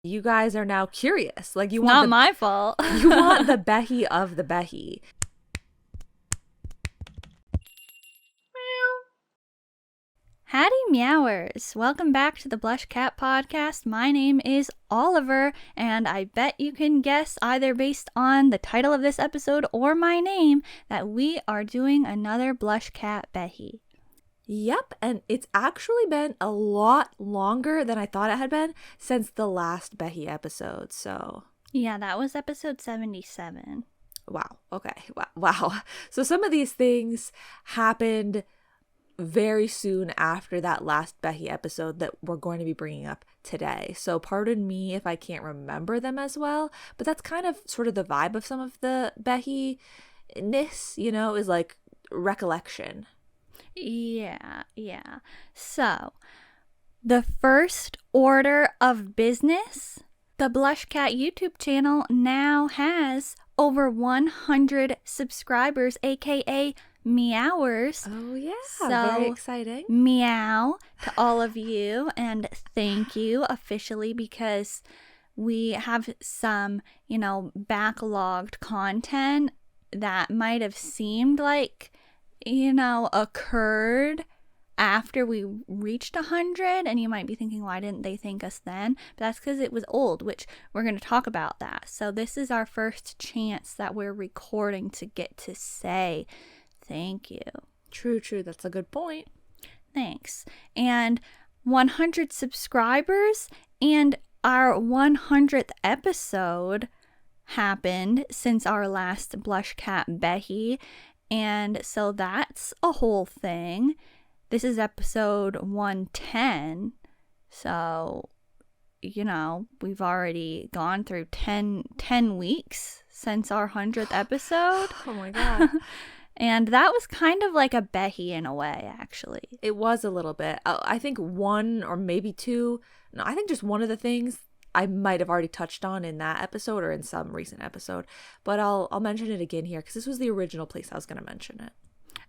You guys are now curious. Like, you It's want not my fault. you want the Behi of the Behi. Howdy, Meowers. Welcome back to the BlushCat podcast. My name is Oliver, and I bet you can guess, either based on the title of this episode or my name, that we are doing another BlushCat Behi. Yep, and it's actually been a lot longer than I thought it had been since the last Behi episode, so... Yeah, that was episode 77. Wow, okay, wow. So some of these things happened very soon after that last Behi episode that we're going to be bringing up today. So pardon me if I can't remember them as well, but that's kind of sort of the vibe of some of the Behi-ness, you know, is like recollection. Yeah. So, the first order of business, the BlushCat YouTube channel now has over 100 subscribers, aka Meowers. Oh yeah, So, very exciting. Meow to all of you, and thank you officially, because we have some, backlogged content that might have seemed like, occurred after we reached 100, and you might be thinking, why didn't they thank us then? But that's because it was old, which we're going to talk about that. So this is our first chance that we're recording to get to say thank you. True, that's a good point. Thanks. And 100 subscribers, and our 100th episode happened since our last BlushCat Behi, and so that's a whole thing. This is episode 110, so, we've already gone through 10 weeks since our 100th episode. Oh my god. And that was kind of like a Behi in a way, actually. It was a little bit. I think one or maybe two, no, I think just one of the things I might have already touched on in that episode or in some recent episode, but I'll mention it again here because this was the original place I was going to mention it.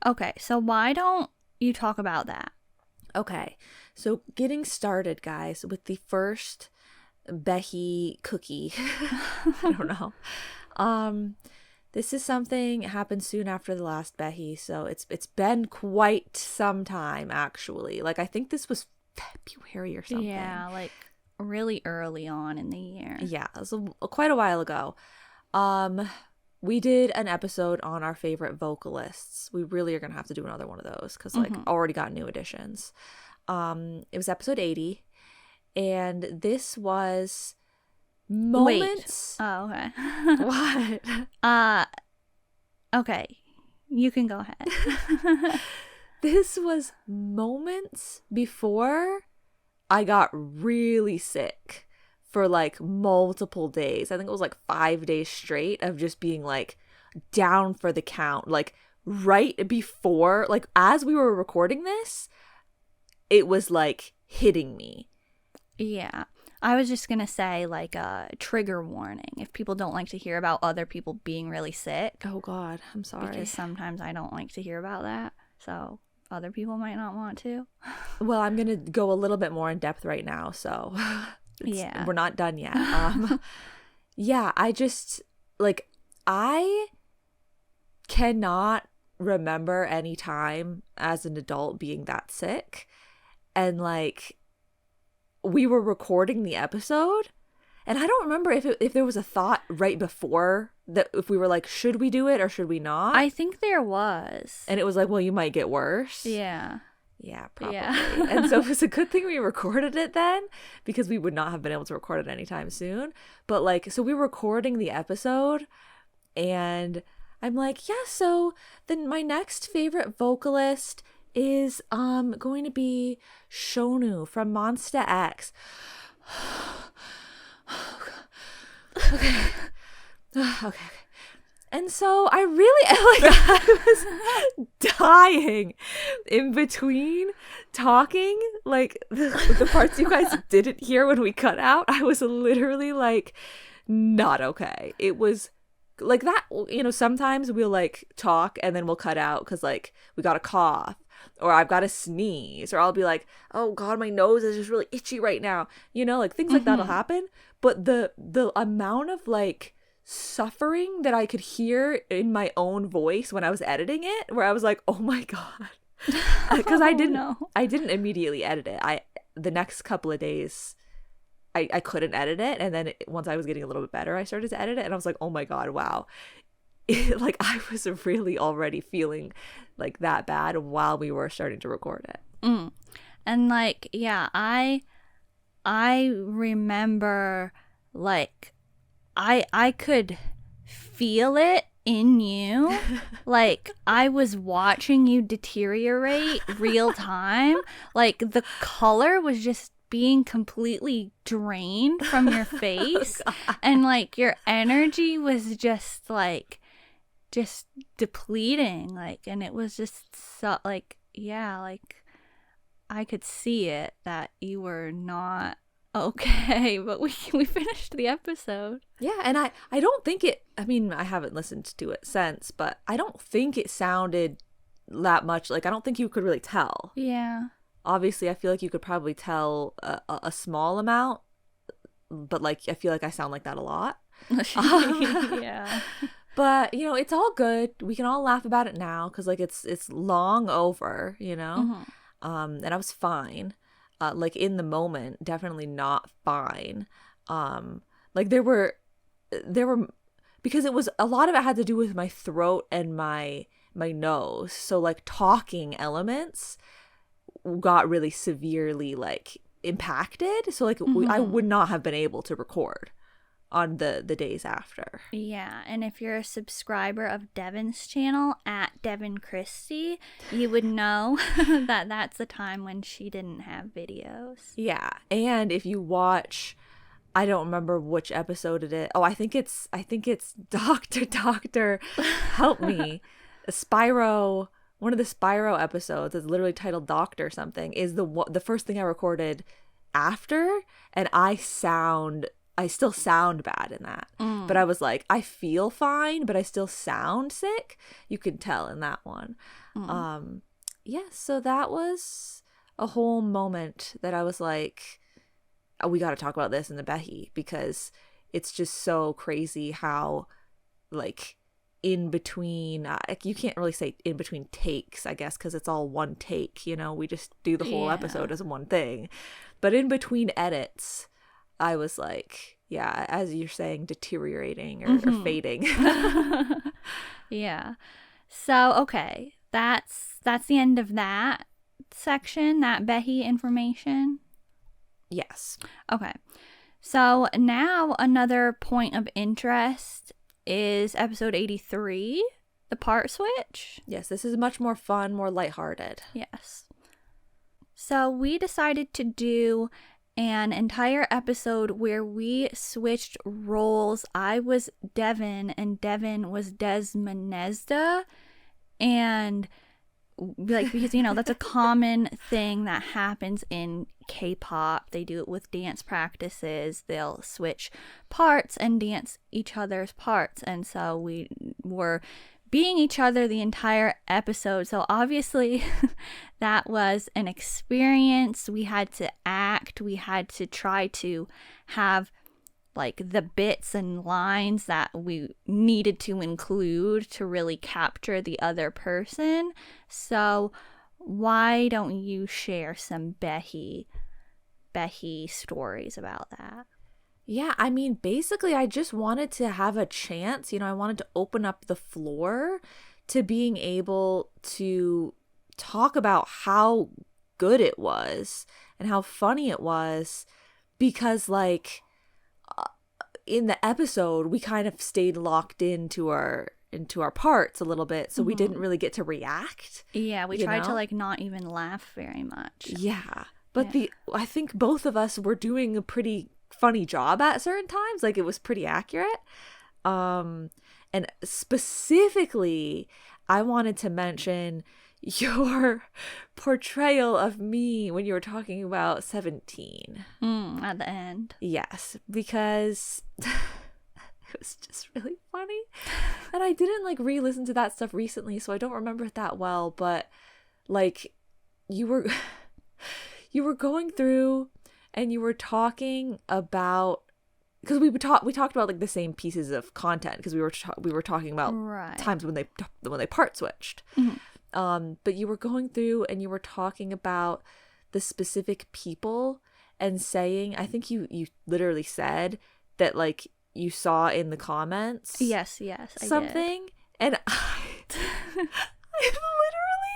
Okay, so why don't you talk about that? Okay, so getting started, guys, with the first Behi cookie. I don't know. This is something happened soon after the last Behi, so it's been quite some time, actually. Like, I think this was February or something. Yeah, like really early on in the year. Yeah, it was quite a while ago. We did an episode on our favorite vocalists. We really are gonna have to do another one of those because already got new additions. It was episode 80, and this was moments. Wait. Oh, okay. What? Okay, you can go ahead. This was moments before I got really sick for like multiple days. I think it was like 5 days straight of just being like down for the count. Like right before, like as we were recording this, it was like hitting me. Yeah. I was just going to say, like, a trigger warning if people don't like to hear about other people being really sick. Oh God, I'm sorry. Because sometimes I don't like to hear about that. So other people might not want to. Well, I'm going to go a little bit more in depth right now. So yeah, we're not done yet. Yeah, I just, like, I cannot remember any time as an adult being that sick. And, like, we were recording the episode, and I don't remember if there was a thought right before that, if we were like, should we do it or should we not? I think there was. And it was like, well, you might get worse. Yeah, probably. Yeah. And so it was a good thing we recorded it then, because we would not have been able to record it anytime soon. But like, so we were recording the episode, and I'm like, yeah, so then my next favorite vocalist is going to be Shonu from Monsta X. Okay. And so I really, like, I was dying in between talking, like the parts you guys didn't hear when we cut out. I was literally like not okay. It was like that, sometimes we'll like talk and then we'll cut out because like we got a cough. or I've got to sneeze, or I'll be like, oh God, my nose is just really itchy right now. You know, like things like that'll happen. But the amount of like suffering that I could hear in my own voice when I was editing it, where I was like, oh my God. Because I didn't immediately edit it. The next couple of days I couldn't edit it, and then once I was getting a little bit better, I started to edit it, and I was like, oh my God, wow. Like I was really already feeling like that bad while we were starting to record it. And like, yeah, I remember like I could feel it in you. Like I was watching you deteriorate real time. Like the color was just being completely drained from your face. And like your energy was just depleting, like, and it was just so like, yeah, like I could see it that you were not okay. But we finished the episode. Yeah, and I don't think it, I mean, I haven't listened to it since, but I don't think it sounded that much, like I don't think you could really tell. Yeah. Obviously, I feel like you could probably tell a small amount, but like I feel like I sound like that a lot. Yeah. But, you know, it's all good. We can all laugh about it now because, like, it's long over, you know? And I was fine. Like, in the moment, definitely not fine. Like, there were, because it was, a lot of it had to do with my throat and my nose. So, like, talking elements got really severely, like, impacted. So, like, I would not have been able to record on the days after. Yeah, and if you're a subscriber of Devin's channel at Devin Christie, you would know that that's the time when she didn't have videos. Yeah, and if you watch, I don't remember which episode it is. Oh, I think it's Doctor Help Me. Spyro, one of the Spyro episodes is literally titled Doctor something, is the first thing I recorded after, and I still sound bad in that. But I was like, I feel fine, but I still sound sick. You could tell in that one. Yeah, so that was a whole moment that I was like, oh, we got to talk about this in the Behi, because it's just so crazy how, like, in between, you can't really say in between takes, I guess, because it's all one take, you know, we just do the whole episode as one thing. But in between edits, I was like, yeah, as you're saying, deteriorating or fading. Yeah. So, okay, that's the end of that section, that Behi information. Yes. Okay. So now another point of interest is episode 83, the part switch. Yes, this is much more fun, more lighthearted. Yes. So we decided to do an entire episode where we switched roles. I was Devin and Devin was Desmonezda, and like, because, you know, that's a common thing that happens in K-pop. They do it with dance practices. They'll switch parts and dance each other's parts, and so we were being each other the entire episode. So obviously that was an experience. We had to act. We had to try to have like the bits and lines that we needed to include to really capture the other person. So why don't you share some Behi stories about that? Yeah, I mean, basically, I just wanted to have a chance. You know, I wanted to open up the floor to being able to talk about how good it was and how funny it was, because, like, in the episode, we kind of stayed locked into our parts a little bit, so we didn't really get to react. Yeah, we tried to, like, not even laugh very much. Yeah, but I think both of us were doing a pretty funny job at certain times. Like, it was pretty accurate. And specifically, I wanted to mention your portrayal of me when you were talking about 17 at the end. Yes, because it was just really funny, and I didn't like re-listen to that stuff recently, so I don't remember it that well. But like you were you were going through and you were talking about, because we talked about like the same pieces of content, because we were talking about times when they part switched. But you were going through and you were talking about the specific people and saying, I think you literally said that like you saw in the comments. Yes, something. And I literally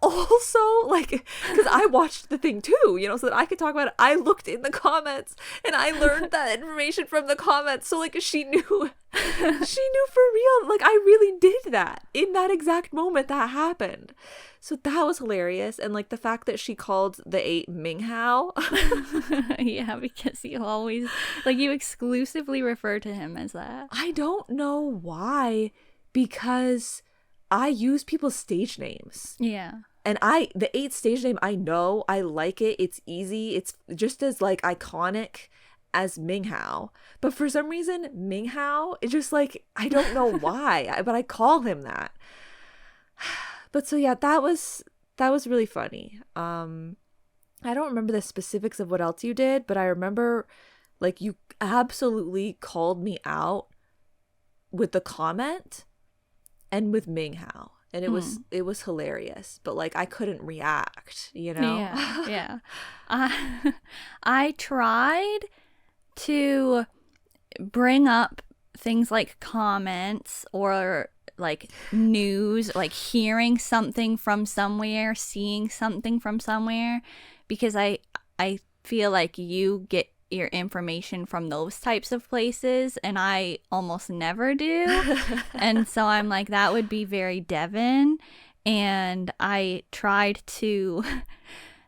also, like, because I watched the thing too, you know, so that I could talk about it. I looked in the comments and I learned that information from the comments. So like she knew for real. Like I really did that in that exact moment that happened. So that was hilarious. And like the fact that she called the 8 Ming Hao. Yeah, because you always, like, you exclusively refer to him as that. I don't know why, because I use people's stage names. Yeah. And the 8 stage name, I know, I like it. It's easy. It's just as like iconic as Ming Hao. But for some reason, Ming Hao is just like, I don't know why, but I call him that. But so yeah, that was really funny. I don't remember the specifics of what else you did, but I remember like you absolutely called me out with the comment and with Ming Hao. And it was hilarious, but like I couldn't react, you know? Yeah. I tried to bring up things like comments or like news, like hearing something from somewhere, seeing something from somewhere, because I feel like you get your information from those types of places and I almost never do. And so I'm like, that would be very Devin. And I tried to,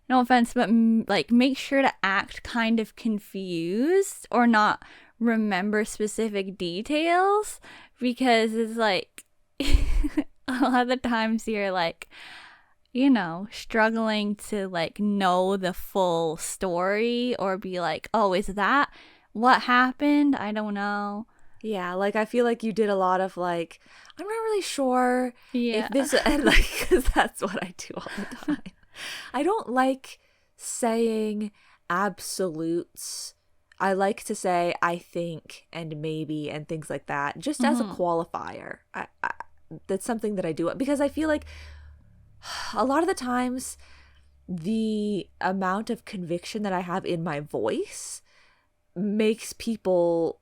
no offense, but like make sure to act kind of confused or not remember specific details, because it's like a lot of the times you're like, you know, struggling to like know the full story or be like, oh, is that what happened? I don't know. Yeah, like I feel like you did a lot of like, I'm not really sure if this, and like, because that's what I do all the time. I don't like saying absolutes. I like to say I think and maybe and things like that, just as a qualifier. I that's something that I do, because I feel like a lot of the times the amount of conviction that I have in my voice makes people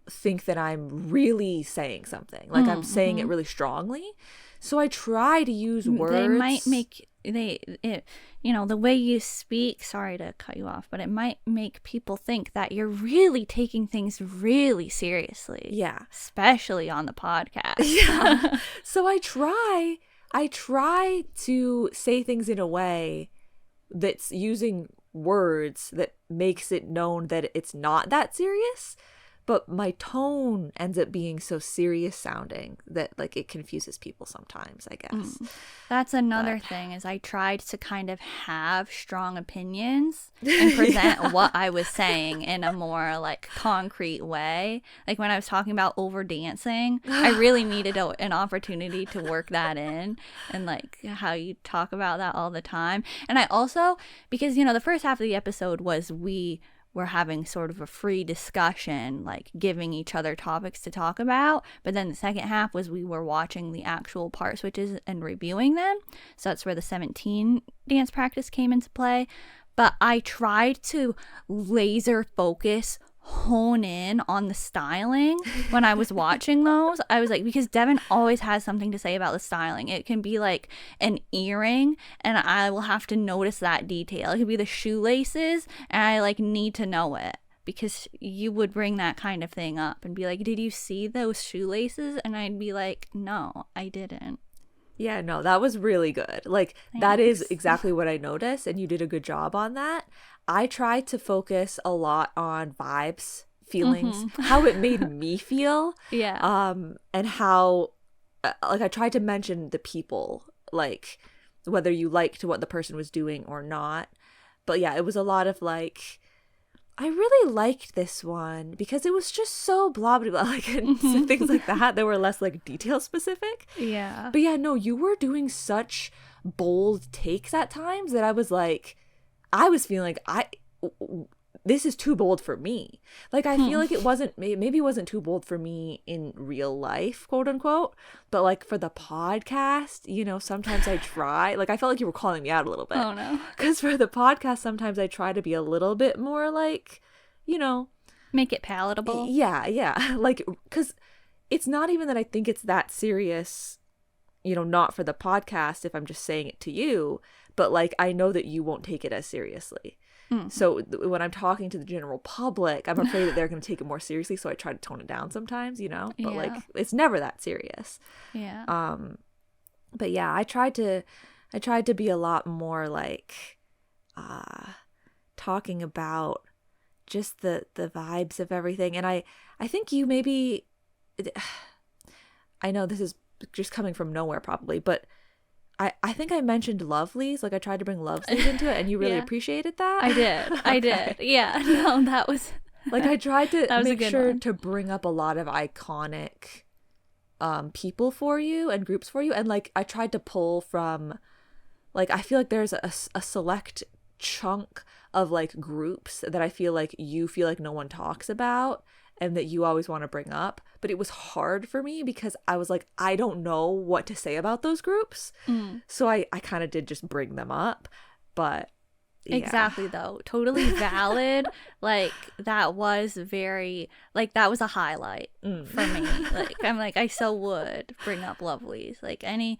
think that I'm really saying something, like I'm saying it really strongly. So I try to use words. They might make you know, the way you speak, sorry to cut you off, but it might make people think that you're really taking things really seriously. Yeah. Especially on the podcast. Yeah. So I try to say things in a way that's using words that makes it known that it's not that serious, but my tone ends up being so serious sounding that like it confuses people sometimes, I guess. That's another thing, is I tried to kind of have strong opinions and present what I was saying in a more like concrete way. Like when I was talking about over dancing, I really needed an opportunity to work that in, and like how you talk about that all the time. And I also, because, you know, the first half of the episode was we're having sort of a free discussion, like giving each other topics to talk about. But then the second half was we were watching the actual part switches and reviewing them. So that's where the 17 dance practice came into play. But I tried to laser focus, hone in on the styling when I was watching those. I was like, because Devin always has something to say about the styling. It can be like an earring and I will have to notice that detail. It could be the shoelaces and I like need to know it, because you would bring that kind of thing up and be like, did you see those shoelaces? And I'd be like, no, I didn't. Yeah, no, that was really good. Like, Thanks. That is exactly what I noticed, and you did a good job on that. I tried to focus a lot on vibes, feelings, how it made me feel. Yeah. And how, like, I tried to mention the people, like, whether you liked what the person was doing or not. But yeah, it was a lot of like, I really liked this one because it was just so blah blah blah, like, and things like that. They were less like detail specific. Yeah. But yeah, no, you were doing such bold takes at times that I was feeling like this is too bold for me. Like, I feel like it wasn't, maybe it wasn't too bold for me in real life, quote unquote, but like for the podcast, you know, sometimes I try, like, I felt like you were calling me out a little bit. Oh no. Because for the podcast, sometimes I try to be a little bit more like, you know, make it palatable. Yeah. Like, because it's not even that I think it's that serious, you know, not for the podcast if I'm just saying it to you, but like, I know that you won't take it as seriously. So when I'm talking to the general public, I'm afraid that they're going to take it more seriously. So I try to tone it down sometimes, you know, but like, it's never that serious. Yeah. But yeah, I tried to be a lot more like, talking about just the vibes of everything. And I think you maybe, I know this is just coming from nowhere probably, but I think I mentioned lovelies. Like, I tried to bring lovelies into it, and you really appreciated that. I did. Okay. I did. Yeah. No, that was like, I tried to make sure one. to bring up a lot of iconic people for you and groups for you, and like, I tried to pull from, like, I feel like there's a select chunk of like groups that I feel like you feel like no one talks about and that you always want to bring up, but it was hard for me because I was like, I don't know what to say about those groups. So I kind of did just bring them up, but yeah. Exactly, though. Totally valid. Like, that was very, like, that was a highlight for me. Like, I'm like, I so would bring up lovelies. Like, any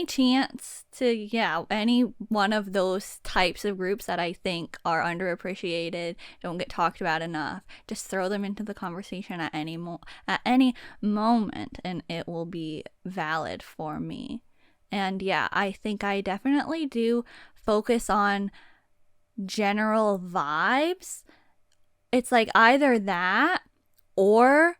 chance to, any one of those types of groups that I think are underappreciated, don't get talked about enough, just throw them into the conversation at any moment, and it will be valid for me. And yeah, I think I definitely do focus on general vibes. It's like either that or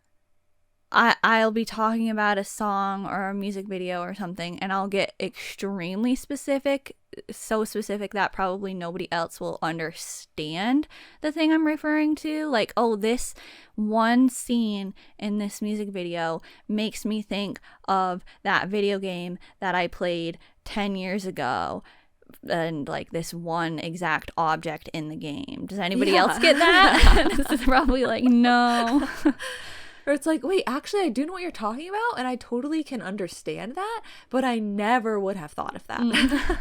I'll be talking about a song or a music video or something, and I'll get extremely specific, so specific that probably nobody else will understand the thing I'm referring to. Like, oh, this one scene in this music video makes me think of that video game that I played 10 years ago, and like this one exact object in the game. Does anybody else get that? This is probably like, no. Or it's like, wait, actually, I do know what you're talking about, and I totally can understand that, but I never would have thought of that.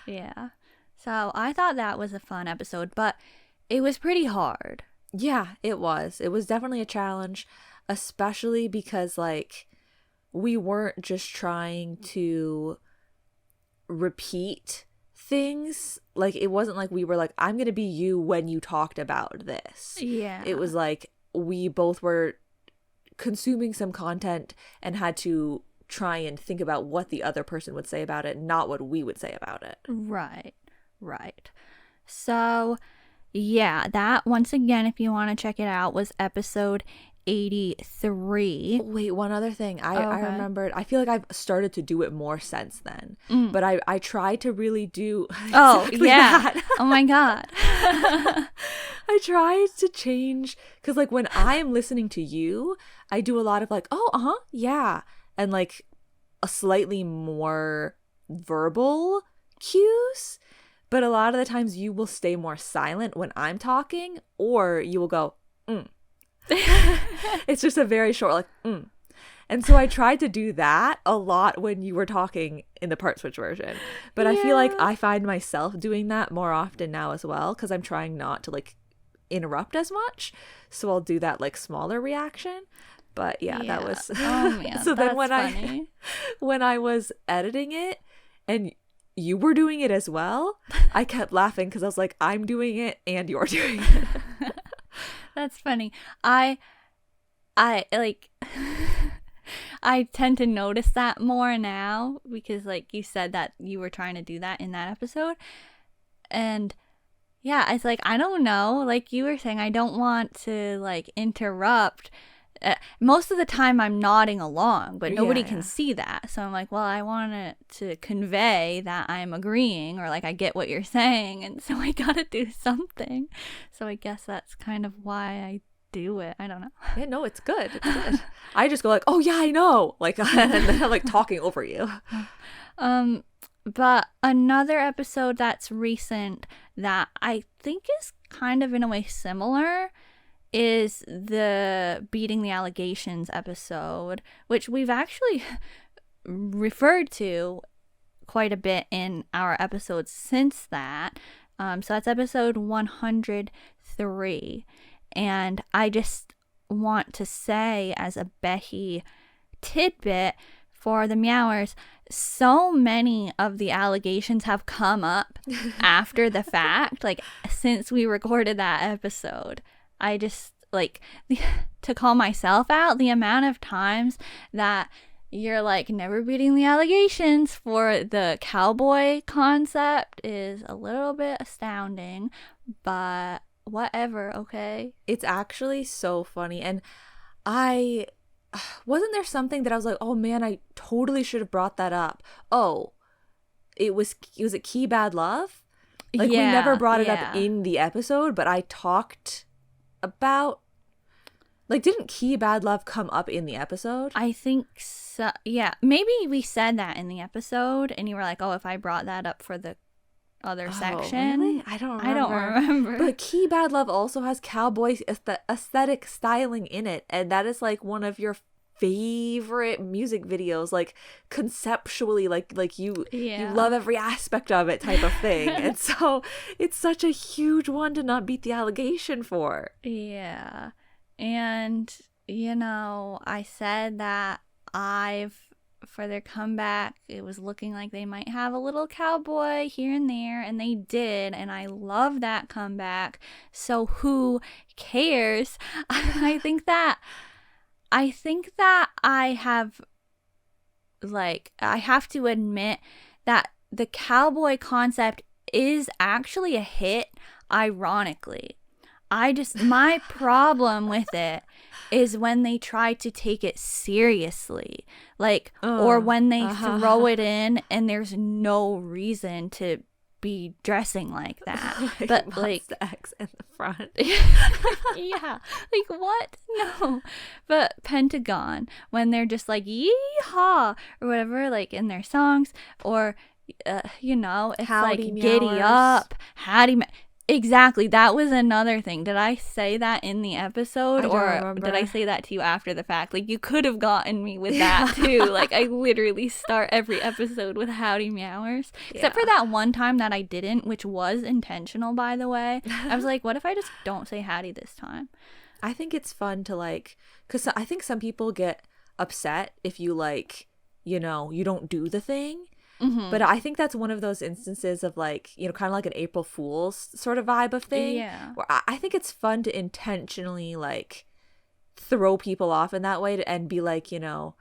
Yeah. So I thought that was a fun episode, but it was pretty hard. Yeah, it was. It was definitely a challenge, especially because, like, we weren't just trying to repeat things. Like, it wasn't like we were like, I'm gonna be you when you talked about this. Yeah. It was like we both were consuming some content and had to try and think about what the other person would say about it, not what we would say about it. Right. So yeah, that, once again, if you want to check it out, was episode 83. Wait, one other thing. I remembered. I feel like I've started to do it more since then. But I tried to really do exactly that. Oh my god. I tried to change, because like when I am listening to you, I do a lot of like, oh, yeah, and like a slightly more verbal cues. But a lot of the times you will stay more silent when I'm talking, or you will go, It's just a very short, like, And so I tried to do that a lot when you were talking in the part switch version. But I feel like I find myself doing that more often now as well, because I'm trying not to like interrupt as much. So I'll do that like smaller reaction. But yeah. That was oh man. So then funny. when I was editing it and you were doing it as well, I kept laughing because I was like, I'm doing it and you're doing it. That's funny. I like I tend to notice that more now, because like you said that you were trying to do that in that episode. And yeah, it's like, I don't know, like you were saying, I don't want to like interrupt. Most of the time I'm nodding along, but nobody can see that. So I'm like, well, I want it to convey that I'm agreeing, or like I get what you're saying, and so I gotta do something. So I guess that's kind of why I do it. I don't know. Yeah, no, it's good. It's good. I just go like, oh yeah, I know, like, and then I'm like talking over you. But another episode that's recent that I think is kind of in a way similar is the Beating the Allegations episode, which we've actually referred to quite a bit in our episodes since that. So that's episode 103. And I just want to say, as a Behi tidbit for the Meowers, so many of the allegations have come up after the fact, like since we recorded that episode. I just like to call myself out, the amount of times that you're like never beating the allegations for the cowboy concept is a little bit astounding, but whatever, okay? It's actually so funny. And wasn't there something that I was like, oh man, I totally should have brought that up. Oh, was it Key Bad Love? Like, we never brought it up in the episode, but I talked about, like, didn't Key Bad Love come up in the episode? I think so. Yeah, maybe we said that in the episode, and you were like, "Oh, if I brought that up for the other section." Really? I don't remember. But Key Bad Love also has cowboy aesthetic styling in it, and that is like one of your favorite music videos, like conceptually, like you love every aspect of it, type of thing. And so it's such a huge one to not beat the allegation for. Yeah. And, you know, I said that for their comeback, it was looking like they might have a little cowboy here and there, and they did, and I love that comeback. So who cares? I think that I have to admit that the cowboy concept is actually a hit, ironically. My problem with it is when they try to take it seriously, like, or when they throw it in and there's no reason to be dressing like that. But like the X in the front. Yeah, like what? No. But Pentagon, when they're just like yeehaw or whatever, like in their songs, or you know, it's Howdy, like Meowers. Giddy Up, Howdy. Exactly. That was another thing. Did I say that in the episode, or did I say that to you after the fact? Like, you could have gotten me with that too. Like, I literally start every episode with Howdy Meowers. Except for that one time that I didn't, which was intentional, by the way. I was like, what if I just don't say Howdy this time? I think it's fun to, like, because I think some people get upset if you, like, you know, you don't do the thing. Mm-hmm. But I think that's one of those instances of, like, you know, kind of like an April Fool's sort of vibe of thing. Yeah. Where I think it's fun to intentionally, like, throw people off in that way and be like, you know,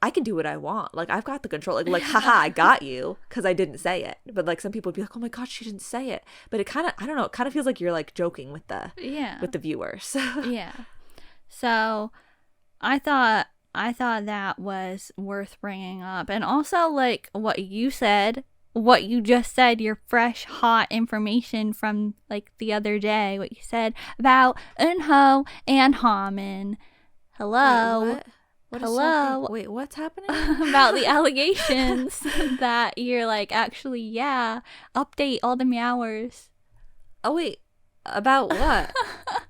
I can do what I want. Like, I've got the control. Like haha, I got you because I didn't say it. But, like, some people would be like, oh my God, she didn't say it. But it kind of, I don't know, it kind of feels like you're, like, joking with the viewers. Yeah. So I thought that was worth bringing up. And also, like, what you just said, your fresh, hot information from, like, the other day, what you said about Eunho and Hamin. Hello. Hello. Wait, what's happening? About the allegations that you're like, actually, yeah, update all the Meowers. Oh, wait. About what?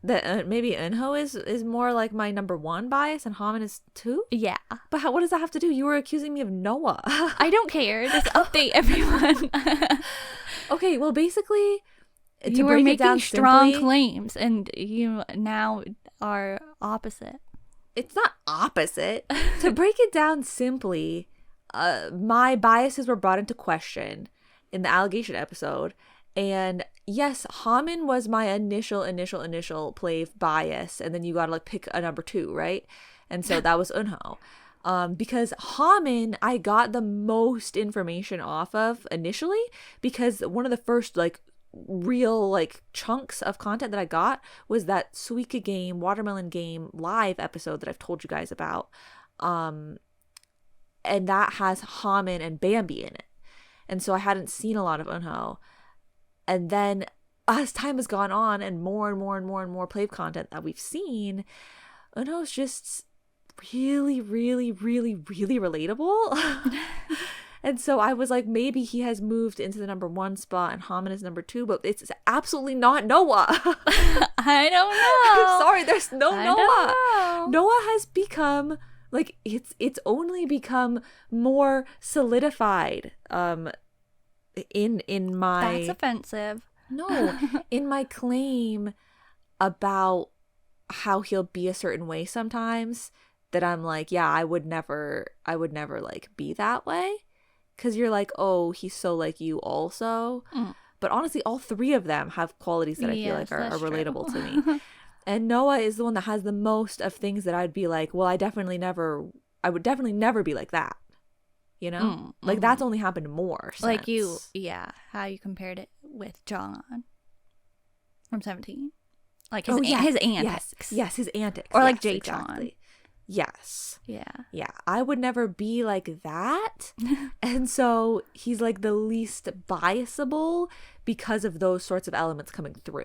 That maybe Eunho is more like my number one bias and Hamin is two? Yeah. But what does that have to do? You were accusing me of Noah. I don't care. Just update everyone. Okay, well, basically, you were making strong claims, and you now are opposite. It's not opposite. To break it down simply, my biases were brought into question in the allegation episode, and yes, Hamin was my initial Plave bias, and then you gotta, like, pick a number two, right? And so that was Eunho. Because Hamin, I got the most information off of initially, because one of the first, like, real, like, chunks of content that I got was that Suika Game, Watermelon Game live episode that I've told you guys about. And that has Hamin and Bambi in it. And so I hadn't seen a lot of Eunho. And then as time has gone on and more Plave content that we've seen, Eunho's just really, really, really, really relatable. And so I was like, maybe he has moved into the number 1 spot and Haman is number 2, but it's absolutely not Noah. I don't know. Sorry, there's no I Noah. don't know. Noah has become like it's only become more solidified in my That's offensive. No, in my claim about how he'll be a certain way sometimes, that I'm like, yeah, I would never like be that way, because you're like, oh, he's so like you also. But honestly, all 3 of them have qualities that I feel like are relatable to me. And Noah is the one that has the most of things that I'd be like, well, I would definitely never be like that. You know? Like, that's only happened more since. Like you, yeah, how you compared it with John from 17. Like his antics. Yes, his antics. Or like yes, Jay exactly. Yes. Yeah. Yeah, I would never be like that. And so he's like the least biasable because of those sorts of elements coming through.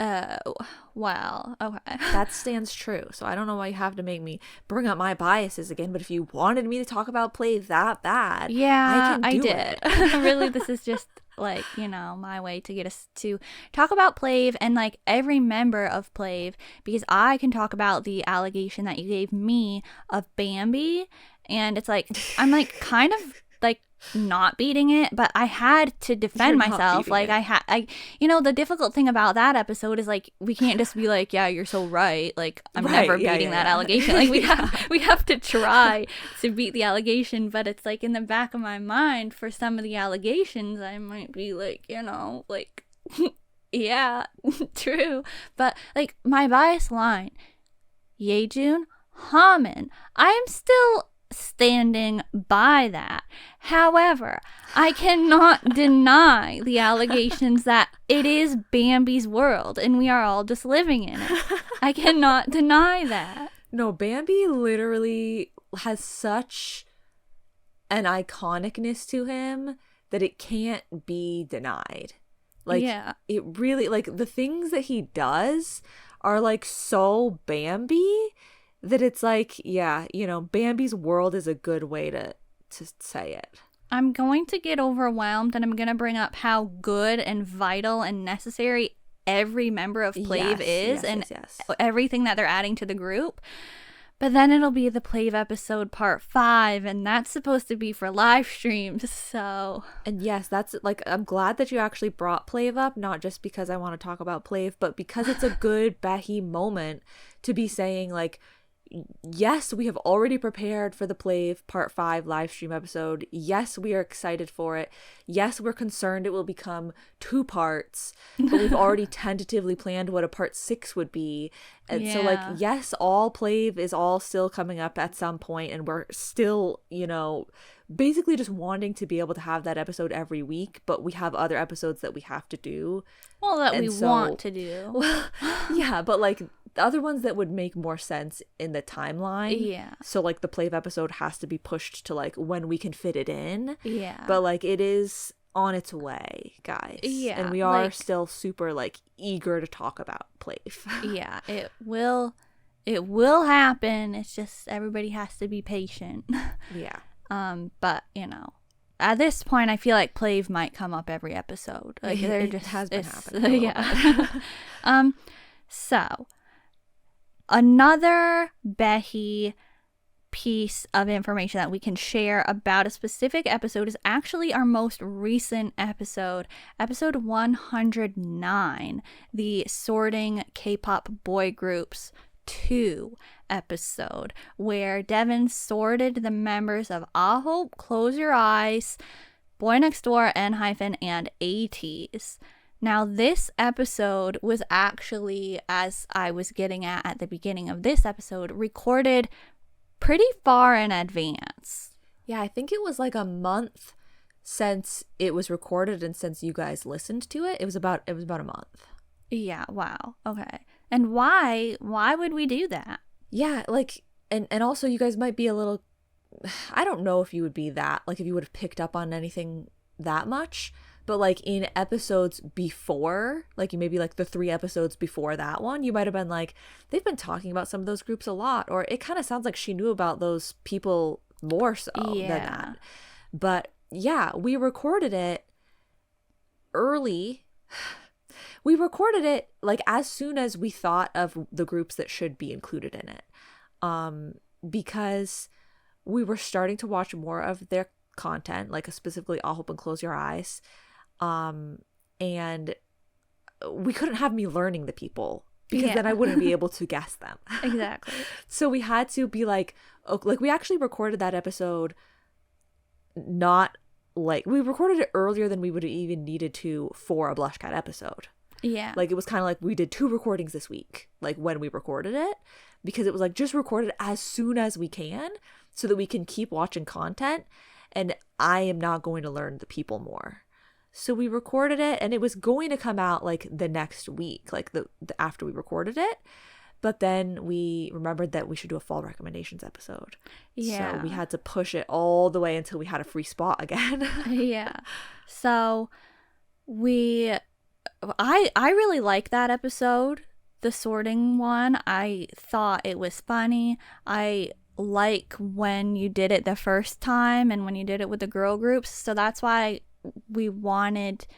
Oh, well, okay. That stands true. So I don't know why you have to make me bring up my biases again, but if you wanted me to talk about play that bad, yeah, I did. It. Really, this is just like, you know, my way to get us to talk about Plav and like every member of Plav, because I can talk about the allegation that you gave me of Bambi, and it's like, I'm like kind of like not beating it, but I had to defend myself. Like I you know, the difficult thing about that episode is like we can't just be like, yeah, you're so right, like I'm never beating that allegation. Like we have to try to beat the allegation, but it's like in the back of my mind, for some of the allegations I might be like, you know, like yeah, true. But like my bias line, Yejun, Haman, I am still standing by that. However, I cannot deny the allegations that it is Bambi's world and we are all just living in it. I cannot deny that. No, Bambi literally has such an iconicness to him that it can't be denied. Like, yeah. It really, like, the things that he does are like so Bambi that it's like, yeah, you know, Bambi's world is a good way to say it. I'm going to get overwhelmed and I'm going to bring up how good and vital and necessary every member of Plav is and everything that they're adding to the group. But then it'll be the Plav episode part 5, and that's supposed to be for live streams, so. And yes, that's like, I'm glad that you actually brought Plav up, not just because I want to talk about Plav, but because it's a good Behi moment to be saying like, yes, we have already prepared for the Plav part 5 live stream episode. Yes, we are excited for it. Yes, we're concerned it will become 2 parts, but we've already tentatively planned what a part 6 would be. And so like, yes, all Plav is all still coming up at some point, and we're still, you know, basically just wanting to be able to have that episode every week, but we have other episodes that we have to do. Well, that we want to do. Well, yeah, but like the other ones that would make more sense in the timeline. Yeah. So like the Plav episode has to be pushed to like when we can fit it in. Yeah. But like it is on its way, guys. Yeah. And we are like, still super like eager to talk about Plav. Yeah, it will happen. It's just everybody has to be patient. Yeah. But you know, at this point, I feel like Plav might come up every episode. Like it has been happening. Yeah. So another Behi piece of information that we can share about a specific episode is actually our most recent episode 109, the Sorting K-Pop Boy Groups 2 episode, where Devin sorted the members of I Hope, Close Your Eyes, Boy Next Door, N-Hyphen, and ATEEZ. Now, this episode was actually, as I was getting at the beginning of this episode, recorded pretty far in advance. Yeah, I think it was like a month since it was recorded and since you guys listened to it. It was about a month. Yeah, wow. Okay. And why would we do that? Yeah, like, and also you guys might be a little, I don't know if you would be that, like if you would have picked up on anything that much, but like in episodes before, like maybe like the 3 episodes before that one, you might have been like, they've been talking about some of those groups a lot, or it kind of sounds like she knew about those people more so than that. But yeah, we recorded it early. We recorded it like as soon as we thought of the groups that should be included in it. Because we were starting to watch more of their content, like specifically All Hope and Close Your Eyes. And we couldn't have me learning the people because then I wouldn't be able to guess them. Exactly. So we had to be like we actually recorded that episode not like, we recorded it earlier than we would have even needed to for a BlushCat episode. Yeah. Like, it was kind of like we did 2 recordings this week, like when we recorded it, because it was like just record it as soon as we can so that we can keep watching content. And I am not going to learn the people more. So we recorded it, and it was going to come out like the next week, like the after we recorded it. But then we remembered that we should do a fall recommendations episode. Yeah. So we had to push it all the way until we had a free spot again. Yeah. So I really like that episode, the sorting one. I thought it was funny. I like when you did it the first time and when you did it with the girl groups. So that's why we wanted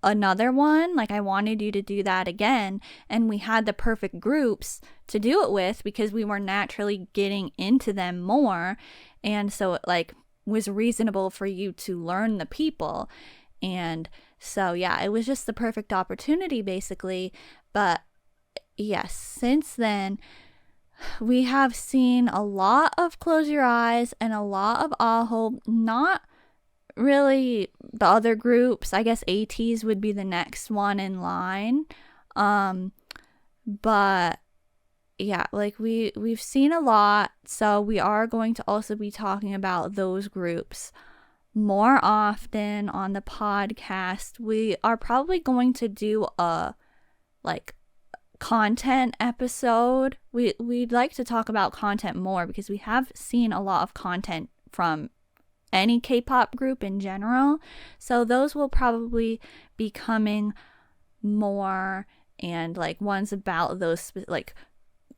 another one. Like, I wanted you to do that again, and we had the perfect groups to do it with because we were naturally getting into them more, and so it like was reasonable for you to learn the people. And so yeah, it was just the perfect opportunity basically. But yes, since then we have seen a lot of Close Your Eyes and a lot of All Hope. Not really the other groups. I guess ATs would be the next one in line. But yeah, like we've seen a lot, so we are going to also be talking about those groups more often on the podcast. We are probably going to do a like content episode. We'd like to talk about content more because we have seen a lot of content from any K-pop group in general. So those will probably be coming more, and like ones about those, like,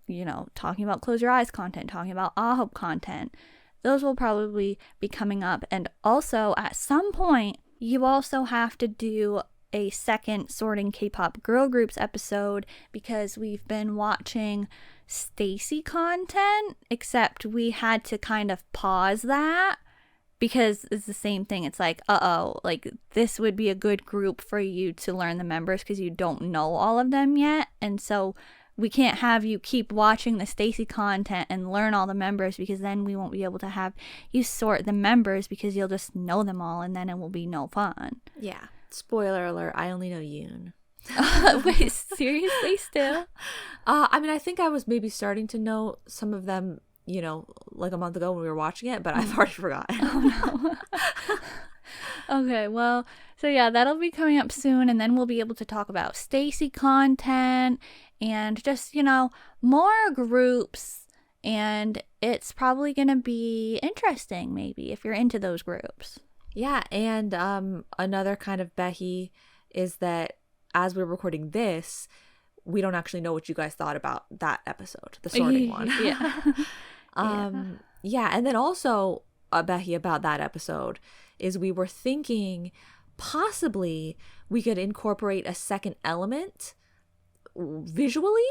you know, talking about Close Your Eyes content, talking about Ah Hope content. Those will probably be coming up. And also at some point you also have to do a second sorting K-pop girl groups episode because we've been watching Stacy content, except we had to kind of pause that because it's the same thing. It's like, like this would be a good group for you to learn the members because you don't know all of them yet. And so we can't have you keep watching the Stacy content and learn all the members because then we won't be able to have you sort the members because you'll just know them all and then it will be no fun. Yeah. Spoiler alert, I only know Yoon. Wait, seriously still? I mean, I think I was maybe starting to know some of them, you know, like a month ago when we were watching it, but I've already forgotten. Oh, no. Okay, well, so yeah, that'll be coming up soon, and then we'll be able to talk about Stacy content and just, you know, more groups, and it's probably gonna be interesting maybe if you're into those groups. Yeah, and another kind of Behi is that as we're recording this, we don't actually know what you guys thought about that episode, the sorting one. Yeah. Yeah, and then also Behi about that episode is we were thinking possibly we could incorporate a second element visually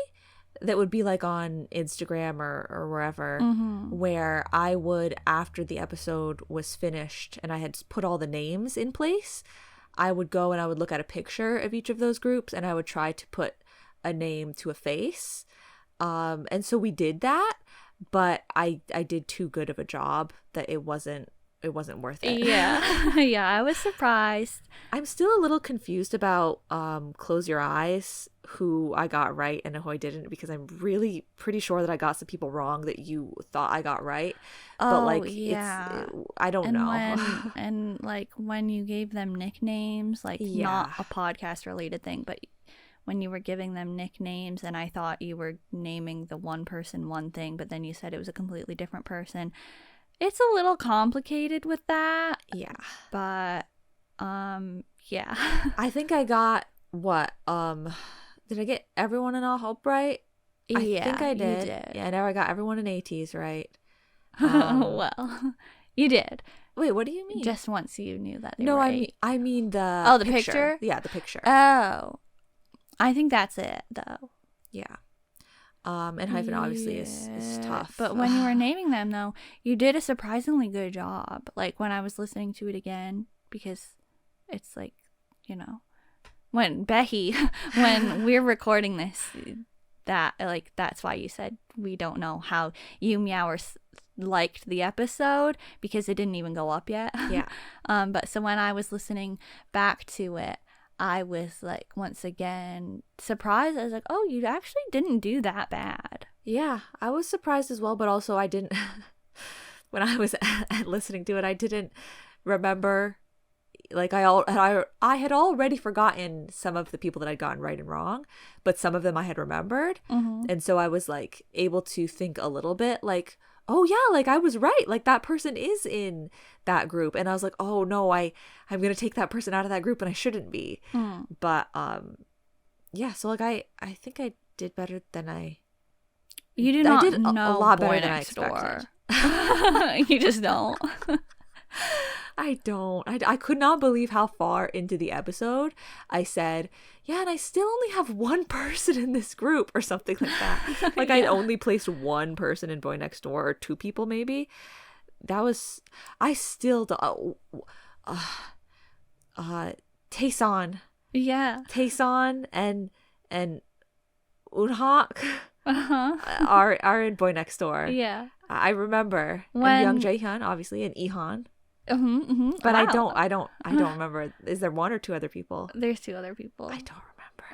that would be like on Instagram or wherever, where I would, after the episode was finished and I had put all the names in place, I would go and I would look at a picture of each of those groups and I would try to put a name to a face. And so we did that, but I did too good of a job that it wasn't worth it. Yeah. Yeah, I was surprised. I'm still a little confused about Close Your Eyes, who I got right and who I didn't, because I'm really pretty sure that I got some people wrong that you thought I got right. But like, yeah. I don't know. And like when you gave them nicknames, like not a podcast related thing, but when you were giving them nicknames and I thought you were naming the one person one thing, but then you said it was a completely different person. It's a little complicated with that. Yeah. But yeah. I think I got what? Did I get everyone in All Hope right? I think I did. You did. Yeah, I know I got everyone in ATs right. Well, you did. Wait, what do you mean? Just once you knew that they no, were I eight. mean, the the picture? Yeah, the picture. Oh. I think that's it, though. Yeah. And hyphen obviously is tough. But when you were naming them, though, you did a surprisingly good job. Like, when I was listening to it again, because it's like, you know, when Behi, when we're recording this, that's why you said we don't know how you Meowers liked the episode, because it didn't even go up yet. Yeah. But so when I was listening back to it, I was like, once again, surprised. I was like, oh, you actually didn't do that bad. Yeah, I was surprised as well, but also I didn't, when I was listening to it, I didn't remember, like I had already forgotten some of the people that I'd gotten right and wrong, but some of them I had remembered. Mm-hmm. And so I was like able to think a little bit like, oh yeah, like I was right, like that person is in that group. And I was like, oh no, I'm gonna take that person out of that group and I shouldn't be. But yeah, so like I think I did better than I did not a lot better than I Next Door. expected. You just don't. I don't. I could not believe how far into the episode I said, yeah, and I still only have one person in this group or something like that. Like I'd only placed one person in Boy Next Door, or two people maybe. That was, I still don't. Taeson. Yeah. Taeson and Eunhak are in Boy Next Door. Yeah. I remember. When and Young Jaehyun, obviously, and Ihan. But wow. I don't remember. Is there one or two other people? There's two other people. I don't